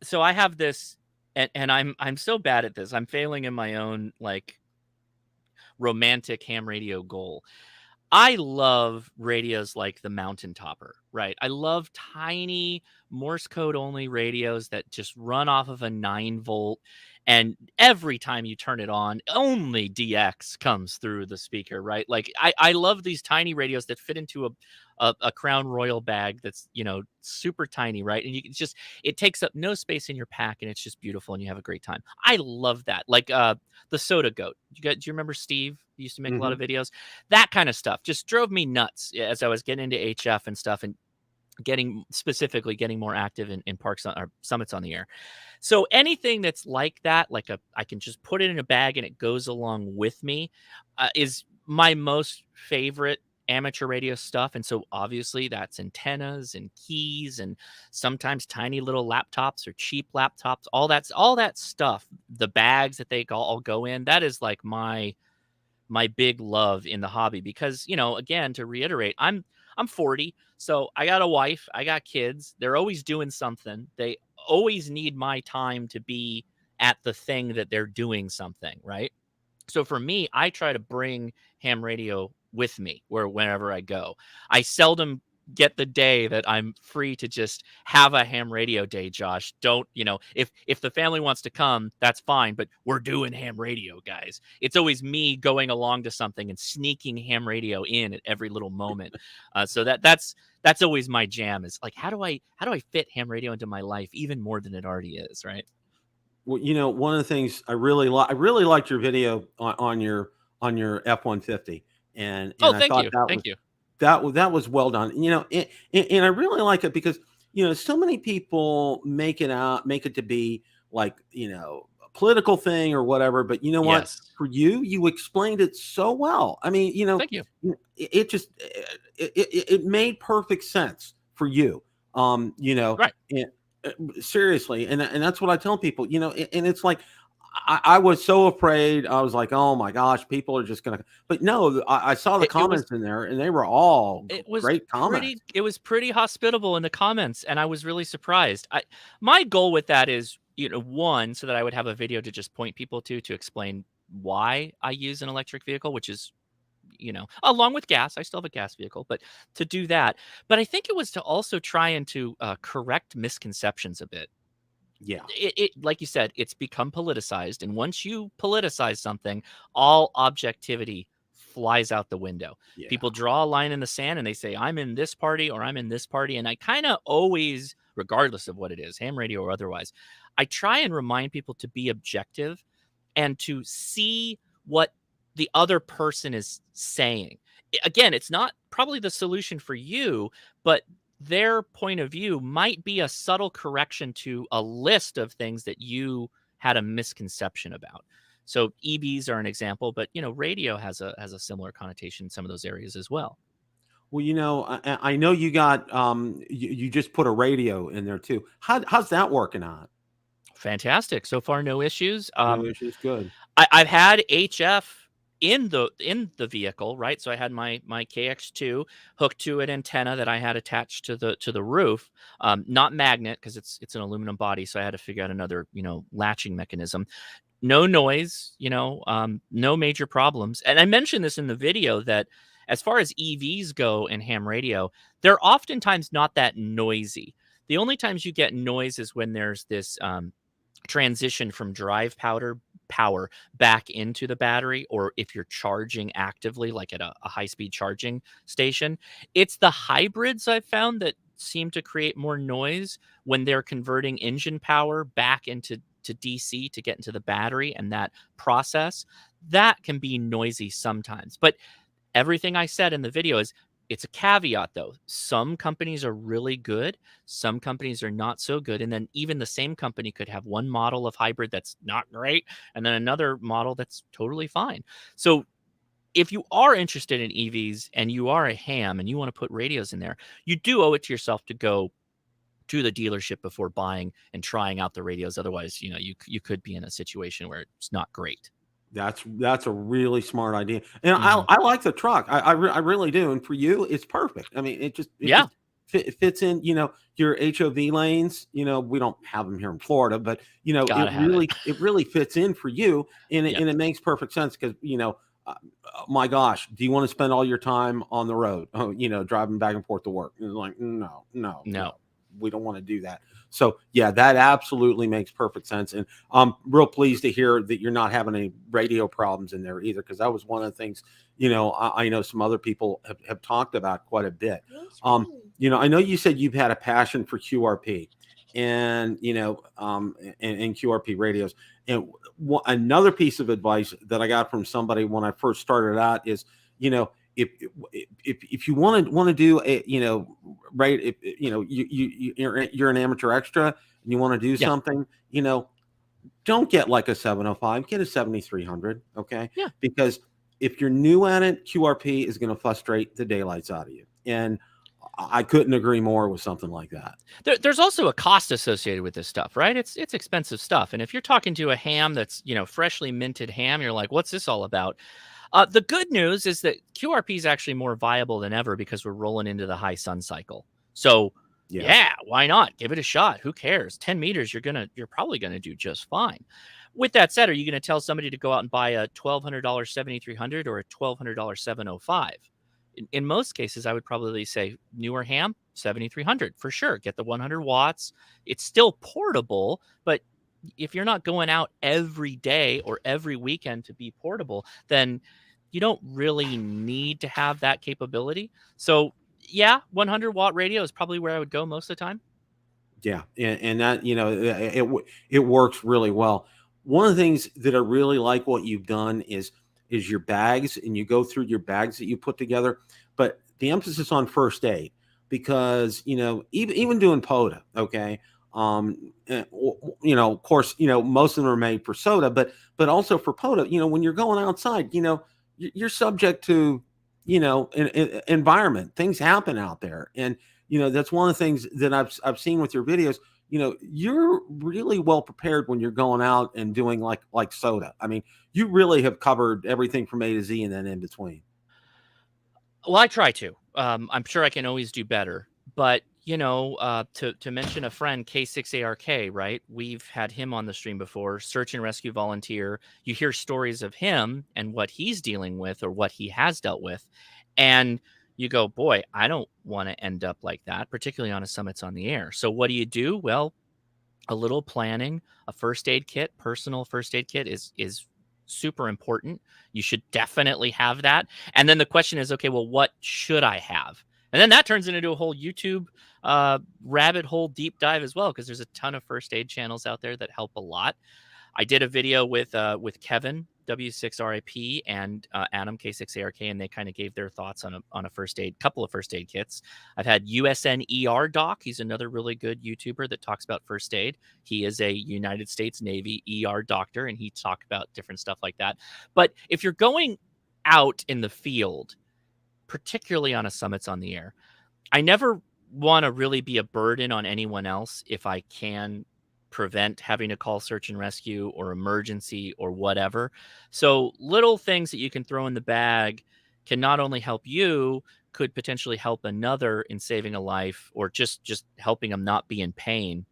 So I have this, and I'm so bad at this. I'm failing in my own like romantic ham radio goal. I love radios like the Mountain Topper, right? I love tiny Morse code only radios that just run off of a 9-volt. And every time you turn it on, only DX comes through the speaker, right? Like I love these tiny radios that fit into a Crown Royal bag that's, super tiny, right? And it takes up no space in your pack, and it's just beautiful, and you have a great time. I love that. Like the Soda Goat. Do you remember Steve? He used to make a lot of videos. That kind of stuff just drove me nuts as I was getting into HF and stuff, and getting more active in parks or summits on the air. So anything that's like that, like I can just put it in a bag and it goes along with me, is my most favorite amateur radio stuff. And so obviously that's antennas and keys and sometimes tiny little laptops or cheap laptops, all that stuff, the bags that they all go in. That is like my big love in the hobby, because, again, to reiterate, I'm 40, so I got a wife, I got kids. They're always doing something. They always need my time to be at the thing that they're doing something, right? So for me, I try to bring ham radio with me wherever I go. I seldom get the day that I'm free to just have a ham radio day, Josh. Don't, if the family wants to come, that's fine, but we're doing ham radio, guys. It's always me going along to something and sneaking ham radio in at every little moment. So that's always my jam, is like, how do I fit ham radio into my life even more than it already is, right? Well, one of the things I really liked your video on your F-150, and Oh, I thank thought you. Thank you. that was well done. And I really like it because so many people make it to be like a political thing or whatever. But you know what? Yes. For you explained it so well. I mean, Thank you. it just it made perfect sense for you. Right. And, seriously, and that's what I tell people. And it's like I was so afraid. I was like, oh my gosh, people are just gonna. But no, I saw the comments in there, and they were all great comments. It was pretty hospitable in the comments, and I was really surprised. My goal with that is, one, so that I would have a video to just point people to explain why I use an electric vehicle, which is, along with gas. I still have a gas vehicle, but to do that. But I think it was to also try and to correct misconceptions a bit. Yeah. It like you said, it's become politicized, and once you politicize something, all objectivity flies out the window. Yeah. People draw a line in the sand and they say, I'm in this party or I'm in this party. And I kind of always, regardless of what it is, ham radio or otherwise, I try and remind people to be objective and to see what the other person is saying. Again, it's not probably the solution for you, but their point of view might be a subtle correction to a list of things that you had a misconception about. So EBs are an example, but radio has a similar connotation in some of those areas as well. Well, I know you got you just put a radio in there too. How's that working out? Fantastic. So far, no issues. No issues. Good. I've had HF in the vehicle, right? So I had my KX2 hooked to an antenna that I had attached to the roof, not magnet, because it's an aluminum body. So I had to figure out another, latching mechanism. No noise, no major problems. And I mentioned this in the video that As far as EVs go in ham radio, they're oftentimes not that noisy. The only times you get noise is when there's this transition from drive power back into the battery, or if you're charging actively, like at a high speed charging station. It's the hybrids I've found that seem to create more noise when they're converting engine power back into DC to get into the battery, and that process that can be noisy sometimes. But everything I said in the video is, it's a caveat though. Some companies are really good, some companies are not so good. And then even the same company could have one model of hybrid that's not great, and then another model that's totally fine. So if you are interested in EVs and you are a ham and you want to put radios in there, you do owe it to yourself to go to the dealership before buying and trying out the radios. Otherwise, you could be in a situation where it's not great. That's a really smart idea, and Mhm. I like the truck. I really do. And for you, it's perfect. I mean, it Yeah, just fits in. Your HOV lanes. We don't have them here in Florida, but gotta have it. it really fits in for you, and Yep. it makes perfect sense because my gosh, do you want to spend all your time on the road? Oh, driving back and forth to work. And like, no, no, no, No. we don't want to do that. So yeah, that absolutely makes perfect sense. And I'm real pleased to hear that you're not having any radio problems in there either, because that was one of the things, I know some other people have talked about quite a bit. I know you said you've had a passion for QRP and, and QRP radios. And another piece of advice that I got from somebody when I first started out is, if you want to do a, right, if you're an amateur extra and you want to do Yeah. something, don't get like a 705, get a 7300. Okay. Yeah. Because if you're new at it, QRP is going to frustrate the daylights out of you. And I couldn't agree more with something like that. There's also a cost associated with this stuff, right? It's expensive stuff. And if you're talking to a ham that's, freshly minted ham, you're like, what's this all about? The good news is that QRP is actually more viable than ever because we're rolling into the high sun cycle. So Yeah. yeah, why not? Give it a shot. Who cares? 10 meters, you're probably gonna do just fine. With that said, are you gonna tell somebody to go out and buy a $1,200 7300 or a $1,200 705? In most cases, I would probably say newer ham, 7300 for sure. Get the 100 watts. It's still portable, but if you're not going out every day or every weekend to be portable, then you don't really need to have that capability. So, yeah, 100-watt radio is probably where I would go most of the time. Yeah, and that it works really well. One of the things that I really like what you've done is your bags, and you go through your bags that you put together, but the emphasis on first aid, because even doing POTA, okay, of course, most of them are made for soda, but also for POTA, when you're going outside, you're subject to environment. Things happen out there, and that's one of the things that I've seen with your videos. You're really well prepared when you're going out and doing like soda. I mean, you really have covered everything from A to Z and then in between. Well, I try to. I'm sure I can always do better, but to mention a friend, K6ARK, right? We've had him on the stream before, search and rescue volunteer. You hear stories of him and what he's dealing with or what he has dealt with, and you go, boy, I don't want to end up like that, particularly on a Summits on the Air. So what do? Well, a little planning, a first aid kit, personal first aid kit is super important. You should definitely have that. And then the question is, okay, well, what should I have? And then that turns into a whole YouTube rabbit hole deep dive as well, because there's a ton of first aid channels out there that help a lot. I did a video with Kevin W6RIP and Adam K6ARK, and they kind of gave their thoughts on a couple of first aid kits. I've had USN Doc. He's another really good YouTuber that talks about first aid. He is a United States Navy ER doctor, and he talked about different stuff like that. But if you're going out in the field, particularly on a Summits on the Air, I never want to really be a burden on anyone else if I can prevent having to call search and rescue or emergency or whatever. So little things that you can throw in the bag can not only help you, could potentially help another in saving a life or just helping them not be in pain.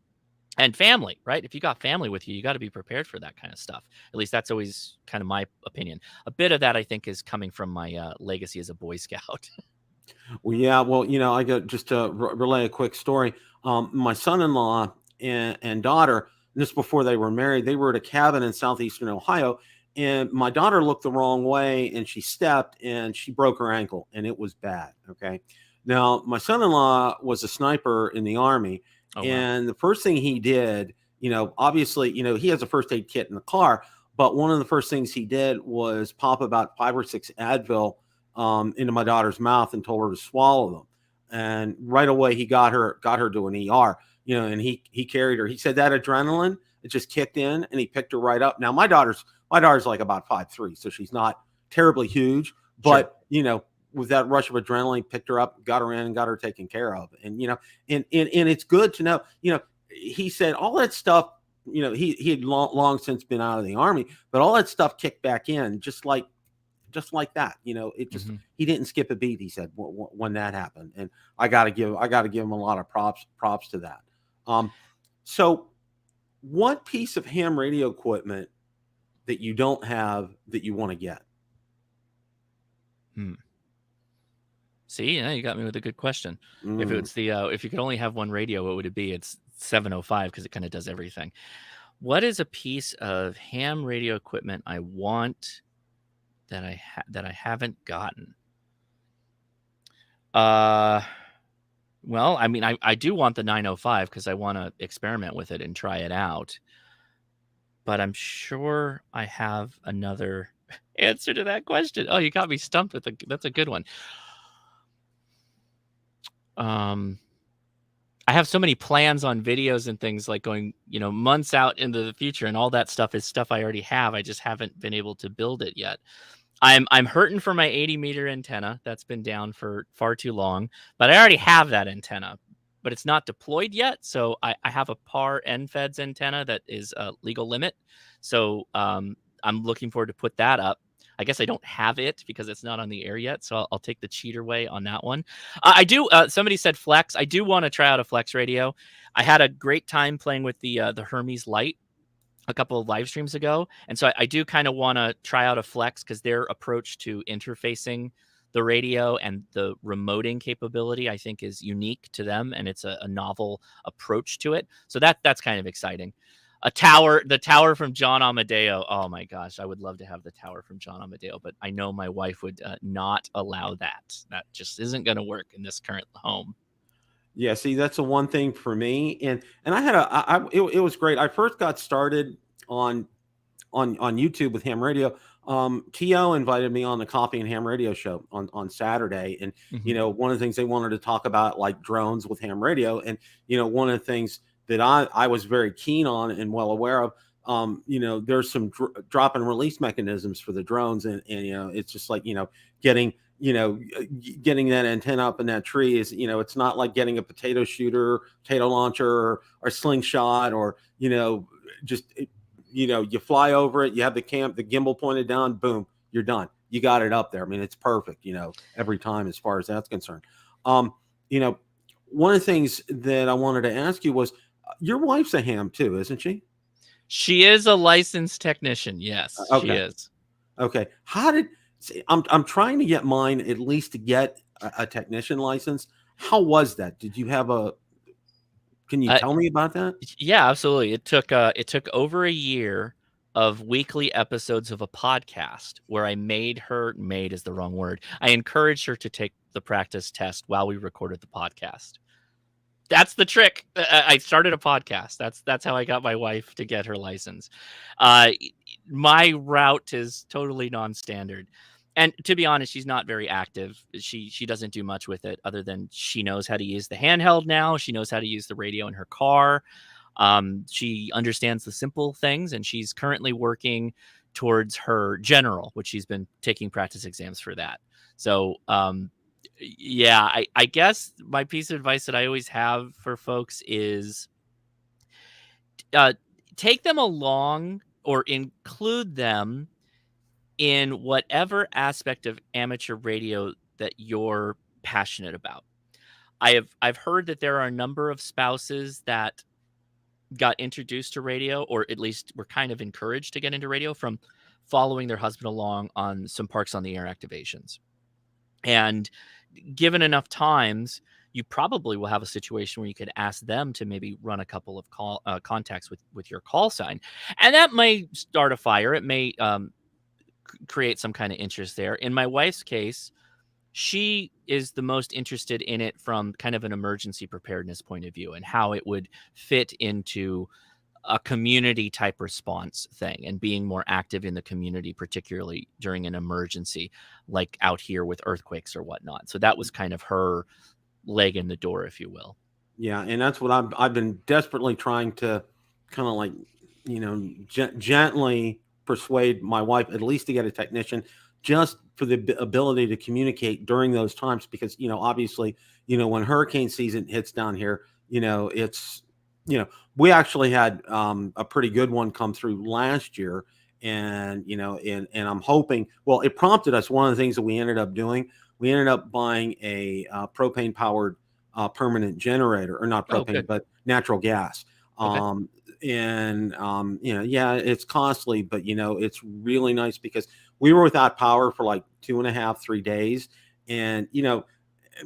And family, right? If you got family with you, you got to be prepared for that kind of stuff. At least that's always kind of my opinion. A bit of that, I think, is coming from my legacy as a Boy Scout. Well, yeah. Well, I got just to relay a quick story. My son-in-law and daughter, just before they were married, they were at a cabin in southeastern Ohio, and my daughter looked the wrong way, and she stepped, and she broke her ankle, and it was bad. Okay. Now, my son-in-law was a sniper in the Army, Oh, wow. and the first thing he did, obviously, he has a first aid kit in the car, but one of the first things he did was pop about 5 or 6 Advil into my daughter's mouth and told her to swallow them. And right away he got her to an ER, and he carried her. He said that adrenaline, it just kicked in and he picked her right up. Now my daughter's like about 5'3", so she's not terribly huge, Sure. but with that rush of adrenaline, picked her up, got her in, and got her taken care of. And and it's good to know. He said all that stuff. He had long since been out of the Army, but all that stuff kicked back in, just like that. It just Mm-hmm. he didn't skip a beat. He said when that happened, and I got to give him a lot of props to that. So, what piece of ham radio equipment that you don't have that you want to get? See, yeah, you got me with a good question. If Mm. it's if you could only have one radio, what would it be? It's 705 because it kind of does everything. What is a piece of ham radio equipment I want that I haven't gotten? Well, I mean, I do want the 905 because I want to experiment with it and try it out. But I'm sure I have another answer to that question. Oh, you got me stumped with that's a good one. I have so many plans on videos and things like going, months out into the future, and all that stuff is stuff I already have. I just haven't been able to build it yet. I'm hurting for my 80-meter antenna. That's been down for far too long, but I already have that antenna, but it's not deployed yet. So I have a PAR NFEDS antenna that is a legal limit. So I'm looking forward to put that up. I guess I don't have it because it's not on the air yet. So I'll take the cheater way on that one. I do. Somebody said Flex. I do want to try out a Flex radio. I had a great time playing with the Hermes Lite a couple of live streams ago. And so I do kind of want to try out a Flex because their approach to interfacing the radio and the remoting capability, I think, is unique to them. And it's a novel approach to it. So that's kind of exciting. The tower from John Amadeo. Oh my gosh, I would love to have the tower from John Amadeo, but I know my wife would not allow that. That just isn't going to work in this current home. Yeah, see, that's the one thing for me, and I had it was great. I first got started on YouTube with ham radio. Keo invited me on the Coffee and Ham Radio show on Saturday, and Mm-hmm. one of the things they wanted to talk about, like drones with ham radio, and one of the things that I was very keen on and well aware of. There's some drop and release mechanisms for the drones, and it's just like getting getting that antenna up in that tree is, it's not like getting a potato shooter, potato launcher, or slingshot, or just you fly over it, you have the gimbal pointed down, boom, you're done, you got it up there. I mean, it's perfect, every time as far as that's concerned. um One of the things that I wanted to ask you was, your wife's a ham too, isn't she? She is a licensed technician. Yes, she Okay. is. Okay. I'm trying to get mine, at least to get a technician license. How was that? Did you have can you Uh, tell me about that? yeah, absolutely. It took over a year of weekly episodes of a podcast where I made is the wrong word. I encouraged her to take the practice test while we recorded the podcast. That's the trick. I started a podcast. That's how I got my wife to get her license. Uh, my route is totally non-standard. And to be honest, she's not very active. She doesn't do much with it other than she knows how to use the handheld now. She knows how to use the radio in her car. She understands the simple things, and she's currently working towards her general, which she's been taking practice exams for that. So yeah, I guess my piece of advice that I always have for folks is uh, take them along or include them in whatever aspect of amateur radio that you're passionate about. I've heard that there are a number of spouses that got introduced to radio, or at least were kind of encouraged to get into radio from following their husband along on some Parks on the Air activations. And given enough times, you probably will have a situation where you could ask them to maybe run a couple of contacts with your call sign, and that may start a fire. It may create some kind of interest there. In my wife's case, she is the most interested in it from kind of an emergency preparedness point of view and how it would fit into a community type response thing and being more active in the community, particularly during an emergency, like out here with earthquakes or whatnot. So that was kind of her leg in the door, if you will. Yeah, and that's what I've been desperately trying to kind of like, gently persuade my wife at least to get a technician, just for the ability to communicate during those times, because obviously, when hurricane season hits down here, it's we actually had a pretty good one come through last year, and and I'm hoping, well, it prompted us. One of the things that we ended up doing, we ended up buying a propane powered permanent generator, or not Oh, propane, good. but natural gas. Okay. Yeah, it's costly, but it's really nice because we were without power for like 2.5, 3 days. And, in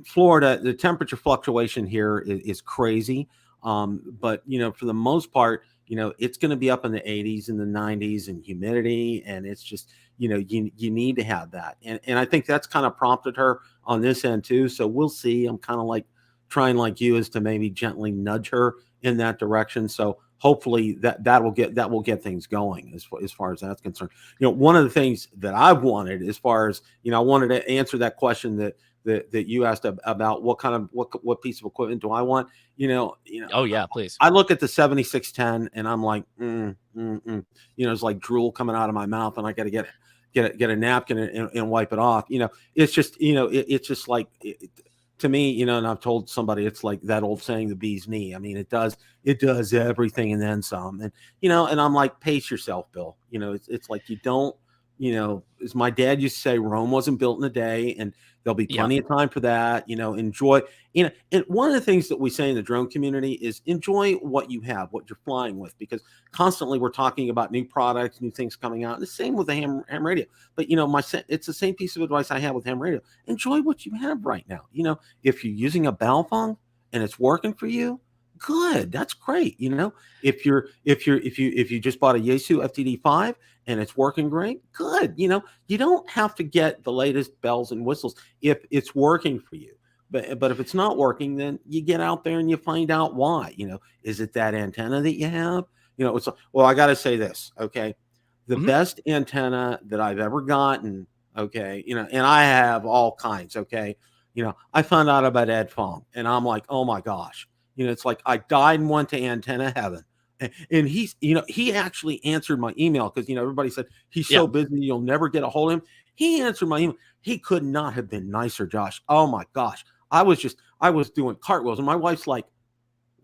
Florida, the temperature fluctuation here is crazy. But, for the most part, it's going to be up in the 80s and the 90s and humidity. And it's just, you need to have that. And I think that's kind of prompted her on this end too. So we'll see. I'm kind of like trying, like you, is to maybe gently nudge her in that direction. So hopefully that will get things going as far as that's concerned. One of the things that I've wanted, as far as, I wanted to answer that question that you asked about what piece of equipment do I want. Oh yeah, please. I look at the 7610 and I'm like, it's like drool coming out of my mouth, and I got to get a napkin and wipe it off. It's just, it's just like, to me, and I've told somebody, it's like that old saying, the bee's knee. I mean, it does everything and then some. And, and I'm like, pace yourself, Bill. It's like, you don't, as my dad used to say, Rome wasn't built in a day, and there'll be Yeah. plenty of time for that. Enjoy, and one of the things that we say in the drone community is enjoy what you have, what you're flying with, because constantly we're talking about new products, new things coming out. And the same with the ham radio. But, it's the same piece of advice I have with ham radio. Enjoy what you have right now. If you're using a Baofeng and it's working for you, good. That's great. If you just bought a Yaesu FTD5 and it's working great, good. You don't have to get the latest bells and whistles if it's working for you. But if it's not working, then you get out there and you find out why. Is it that antenna that you have? Well, I got to say this, okay? The best antenna that I've ever gotten, okay, and I have all kinds, okay? I found out about Ed Fong, and I'm like, oh my gosh. It's like I died and went to antenna heaven. And he's, he actually answered my email, because, everybody said he's so busy, you'll never get a hold of him. He answered my email. He could not have been nicer, Josh. Oh my gosh. I was doing cartwheels, and my wife's like,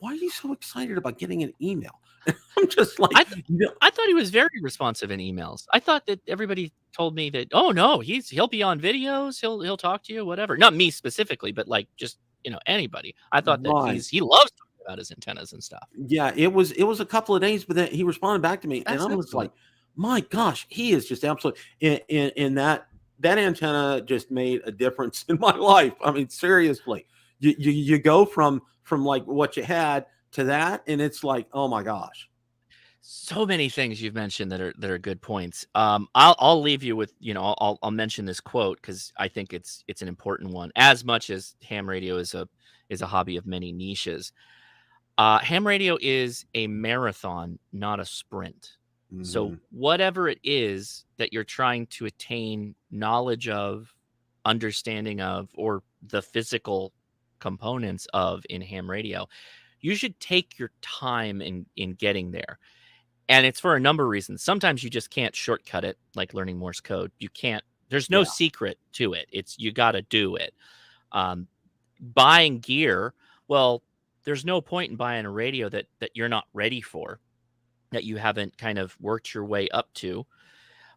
why are you so excited about getting an email? And I'm just like, I thought he was very responsive in emails. I thought that everybody told me that, oh no, he'll be on videos, he'll talk to you, whatever. Not me specifically, but like just anybody. I thought that right. he loves talking about his antennas and stuff. Yeah, it was a couple of days, but then he responded back to me, and That's I'm just excellent. like, my gosh, he is just absolutely in that antenna just made a difference in my life. I mean, seriously, you go from like what you had to that, and it's like, oh my gosh. So many things you've mentioned that are good points. I'll leave you with, I'll mention this quote because I think it's an important one. As much as ham radio is a hobby of many niches, ham radio is a marathon, not a sprint. So Mm-hmm. whatever it is that you're trying to attain knowledge of, understanding of, or the physical components of in ham radio, you should take your time in getting there. And it's for a number of reasons. Sometimes you just can't shortcut it, like learning Morse code. You can't. There's no Yeah. secret to it. It's you got to do it. Um, Buying gear, well, there's no point in buying a radio that you're not ready for, that you haven't kind of worked your way up to,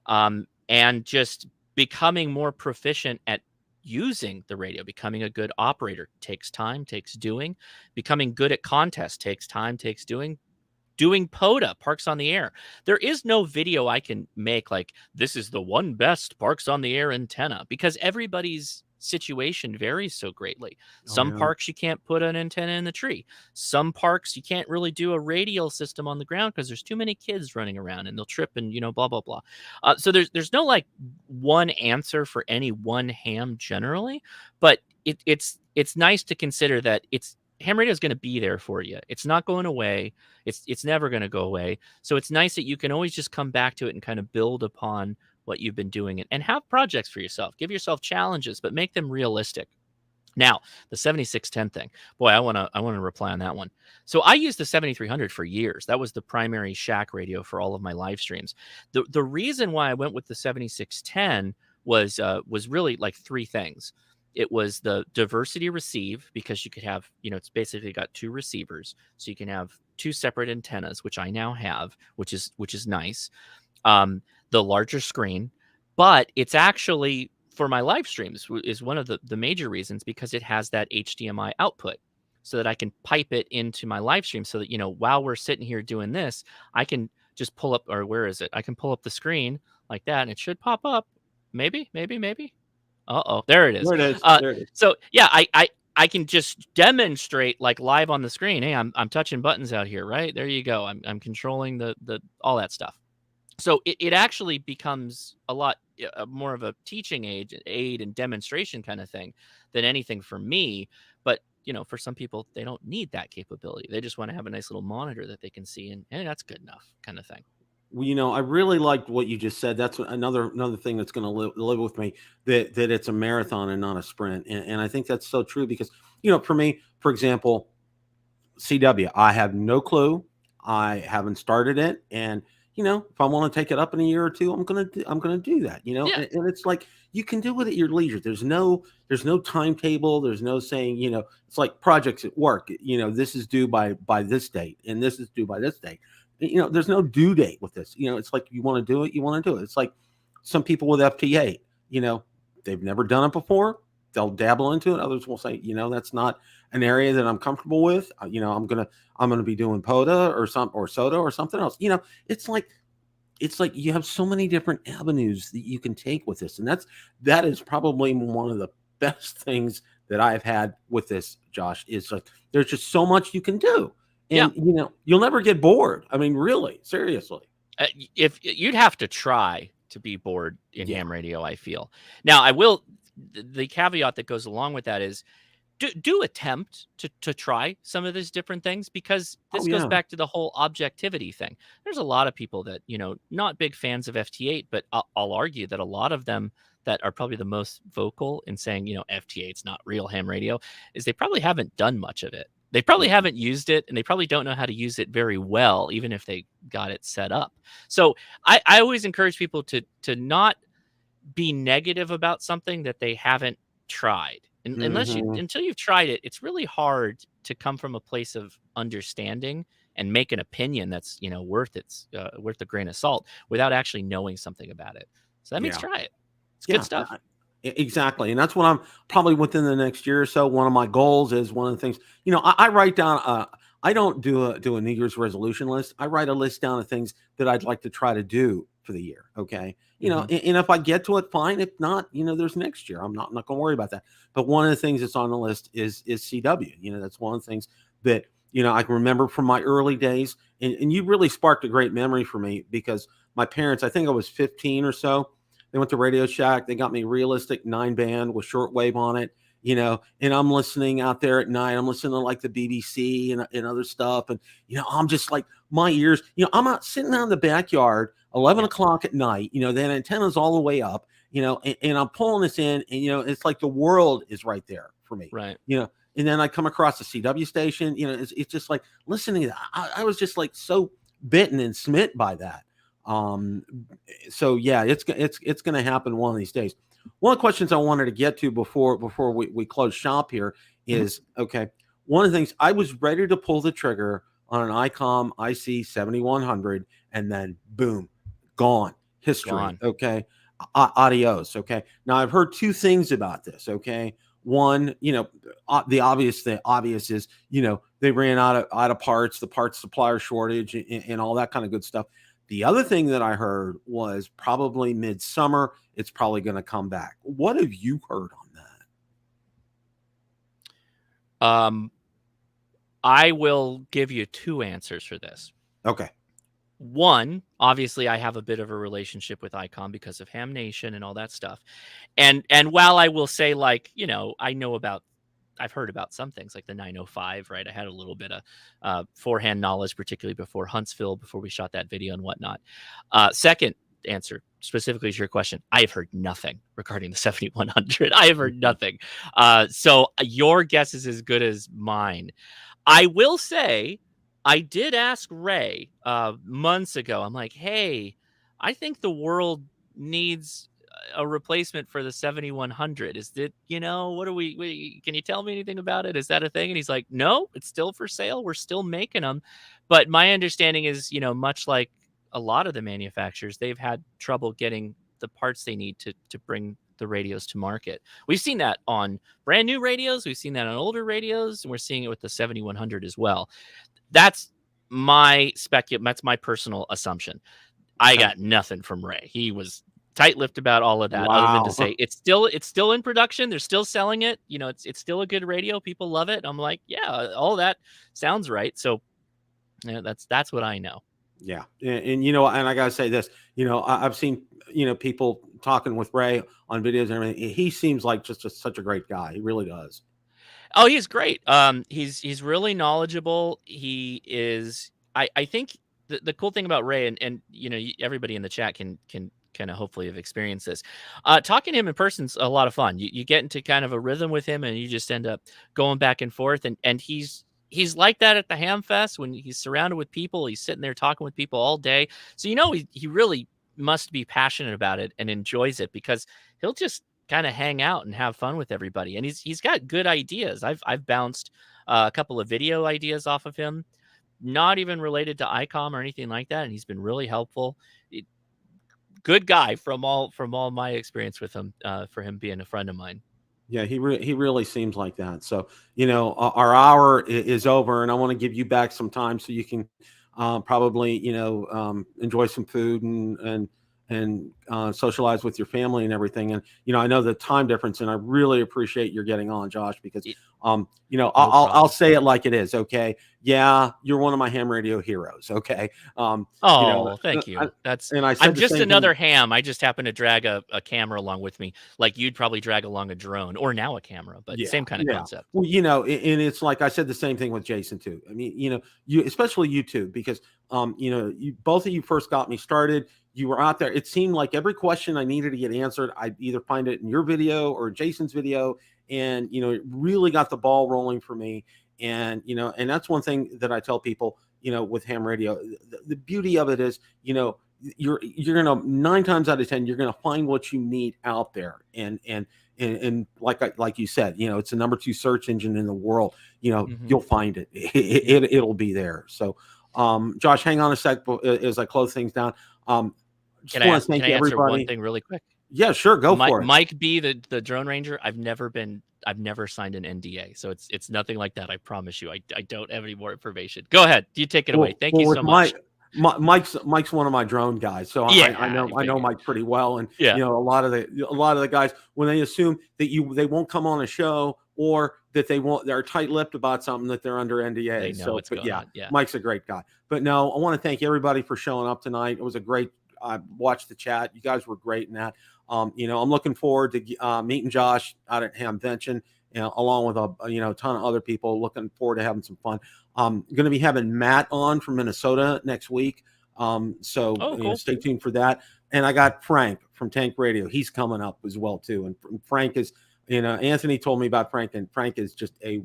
and just becoming more proficient at using the radio, becoming a good operator takes time, takes doing. Becoming good at contests takes time, takes doing. doing POTA, Parks on the Air. There is no video I can make like, this is the one best Parks on the Air antenna, because everybody's situation varies so greatly. Oh, Some yeah. parks you can't put an antenna in the tree. Some parks you can't really do a radial system on the ground because there's too many kids running around and they'll trip and, blah blah blah. So there's no like one answer for any one ham generally, but it's nice to consider that ham radio is going to be there for you. It's not going away. It's never going to go away. So it's nice that you can always just come back to it and kind of build upon what you've been doing, and have projects for yourself. Give yourself challenges, but make them realistic. Now, the 7610 thing, boy, I want to reply on that one. So I used the 7300 for years. That was the primary shack radio for all of my live streams. The reason why I went with the 7610 was really like three things. It was the diversity receive, because you could have, it's basically got two receivers, so you can have two separate antennas, which I now have, which is nice. The larger screen, but it's actually, for my live streams, is one of the major reasons, because it has that HDMI output, so that I can pipe it into my live stream, so that, while we're sitting here doing this, I can just pull up, or where is it? I can pull up the screen like that, and it should pop up. Maybe. Uh-oh, there it is. There it is. There it is. So yeah, I can just demonstrate like live on the screen. Hey, I'm touching buttons out here, right? There you go. I'm controlling the all that stuff. So it actually becomes a lot more of a teaching aid and demonstration kind of thing than anything for me. But, for some people, they don't need that capability. They just want to have a nice little monitor that they can see, and that's good enough kind of thing. Well, I really liked what you just said. That's another thing that's going to live with me, that it's a marathon and not a sprint. And I think that's so true, because, for me, for example, CW, I have no clue. I haven't started it. And, if I want to take it up in a year or two, I'm going to do that, Yeah. and it's like, you can do it at your leisure. There's no timetable. There's no saying, it's like projects at work, this is due by this date, and this is due by this date. There's no due date with this. It's like, you want to do it, you want to do it. It's like some people with FT8, they've never done it before. They'll dabble into it. Others will say, that's not an area that I'm comfortable with. I'm gonna be doing POTA or SOTA or something else. It's like you have so many different avenues that you can take with this, and that is probably one of the best things that I've had with this, Josh. Is like, there's just so much you can do, and you'll never get bored. I mean, really, seriously. If you'd have to try to be bored in ham radio, I feel. Now, I will. The caveat that goes along with that is, do attempt to try some of these different things, because this goes back to the whole objectivity thing. There's a lot of people that, not big fans of FT8, but I'll argue that a lot of them that are probably the most vocal in saying, FT8's not real ham radio, is they probably haven't done much of it. They probably haven't used it, and they probably don't know how to use it very well, even if they got it set up. So I always encourage people to not be negative about something that they haven't tried. And until you've tried it, it's really hard to come from a place of understanding and make an opinion that's, worth a grain of salt without actually knowing something about it. So that means try it. It's good stuff. Exactly. And that's what I'm probably within the next year or so. One of my goals is, one of the things, I write down, I don't do a New Year's resolution list. I write a list down of things that I'd like to try to do for the year. Okay. And if I get to it, fine. If not, there's next year. I'm not going to worry about that. But one of the things that's on the list is CW. That's one of the things that, I can remember from my early days, and you really sparked a great memory for me, because my parents, I think I was 15 or so, they went to Radio Shack. They got me realistic 9-band with shortwave on it, and I'm listening out there at night. I'm listening to like the BBC and other stuff. And, I'm just like, my ears, I'm out sitting out in the backyard, 11 o'clock at night, that antenna's all the way up, and I'm pulling this in, and, it's like the world is right there for me. Right. And then I come across the CW station, it's just like listening to that. I was just like so bitten and smitten by that. So yeah, it's going to happen one of these days. One of the questions I wanted to get to before we close shop here is, okay, one of the things, I was ready to pull the trigger on an ICOM IC 7100, and then boom, gone. History. Gone. Okay. Adios. Okay. Now I've heard two things about this. Okay. One, the obvious is, they ran out of parts, the parts supplier shortage, and all that kind of good stuff. The other thing that I heard was probably midsummer, it's probably going to come back. What have you heard on that? I will give you two answers for this. Okay. One, obviously, I have a bit of a relationship with Icom because of HamNation and all that stuff. And while I will say, like, you know, I've heard about some things like the 905, right? I had a little bit of forehand knowledge, particularly before Huntsville, before we shot that video and whatnot. Second answer, specifically to your question, I have heard nothing regarding the 7100. I have heard nothing. So your guess is as good as mine. I will say, I did ask Ray months ago. I'm like, hey, I think the world needs a replacement for the 7100. Is it, you know, what are we, can you tell me anything about it? Is that a thing? And he's like, no, it's still for sale. We're still making them. But my understanding is, you know, much like a lot of the manufacturers, they've had trouble getting the parts they need to bring the radios to market. We've seen that on brand new radios. We've seen that on older radios, and we're seeing it with the 7100 as well. That's my that's my personal assumption. I got nothing from Ray. He was tight-lipped about all of that, other than to say it's still in production. They're still selling it. You know, it's still a good radio. People love it. I'm like, yeah, all that sounds right. So, yeah, that's what I know. Yeah. And you know, and I got to say this, you know, I've seen, you know, people talking with Ray on videos and everything. He seems like just such a great guy. He really does. Oh, he's great. He's really knowledgeable. He is. I think the cool thing about Ray, and you know, everybody in the chat can kind of hopefully have experienced this. Talking to him in person's a lot of fun. You get into kind of a rhythm with him, and you just end up going back and forth. And he's like that at the Ham Fest when he's surrounded with people. He's sitting there talking with people all day. So you know, he really must be passionate about it and enjoys it, because he'll just kind of hang out and have fun with everybody. And he's got good ideas. I've bounced a couple of video ideas off of him, not even related to ICOM or anything like that. And he's been really helpful. Good guy from all my experience with him, for him being a friend of mine. Yeah, he really seems like that. So, you know, our hour is over, and I want to give you back some time so you can probably, you know, enjoy some food and socialize with your family and everything. And, you know, I know the time difference, and I really appreciate your getting on, Josh, because, you know, I'll say it like it is. Okay. Yeah. You're one of my ham radio heroes. Okay. Oh, you know, thank you. I'm just another ham. I just happen to drag a camera along with me, like you'd probably drag along a drone, or now a camera, but same kind of concept. Well, you know, and it's like I said the same thing with Jason too. I mean, you know, especially you two, because you know, both of you first got me started. You were out there. It seemed like every question I needed to get answered, I'd either find it in your video or Jason's video. And, you know, it really got the ball rolling for me. And, you know, and that's one thing that I tell people, you know, with ham radio, the beauty of it is, you know, you're going to 9 times out of 10, you're going to find what you need out there. And like you said, you know, it's the number 2 search engine in the world. You know, you'll find it. It'll be there. So, Josh, hang on a sec as I close things down. Can I answer one thing really quick? Yeah, sure. Go for it. Mike B, the drone ranger. I've never signed an NDA, so it's nothing like that. I promise you. I don't have any more information. Go ahead. You take it away. Thank you so much. Mike's one of my drone guys, so yeah, I know Mike pretty well, and you know, a lot of the guys, when they assume that they won't come on a show, or that they're tight-lipped about something, that they're under NDA. So, but yeah, Mike's a great guy. But no, I want to thank everybody for showing up tonight. It was a great. I watched the chat. You guys were great in that. You know, I'm looking forward to meeting Josh out at HamVention, you know, along with a ton of other people. Looking forward to having some fun. Going to be having Matt on from Minnesota next week. So cool. You know, stay tuned for that. And I got Frank from Tank Radio. He's coming up as well too. And Frank is, you know, Anthony told me about Frank, and Frank is just a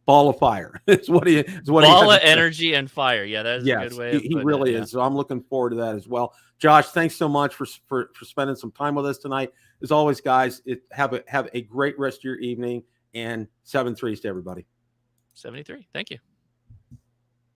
ball of fire. It's what he is. Ball of energy and fire. Yeah, that's a good way. He really is. So I'm looking forward to that as well. Josh, thanks so much for spending some time with us tonight. As always, guys, have a great rest of your evening, and 7-3s to everybody. 73. Thank you.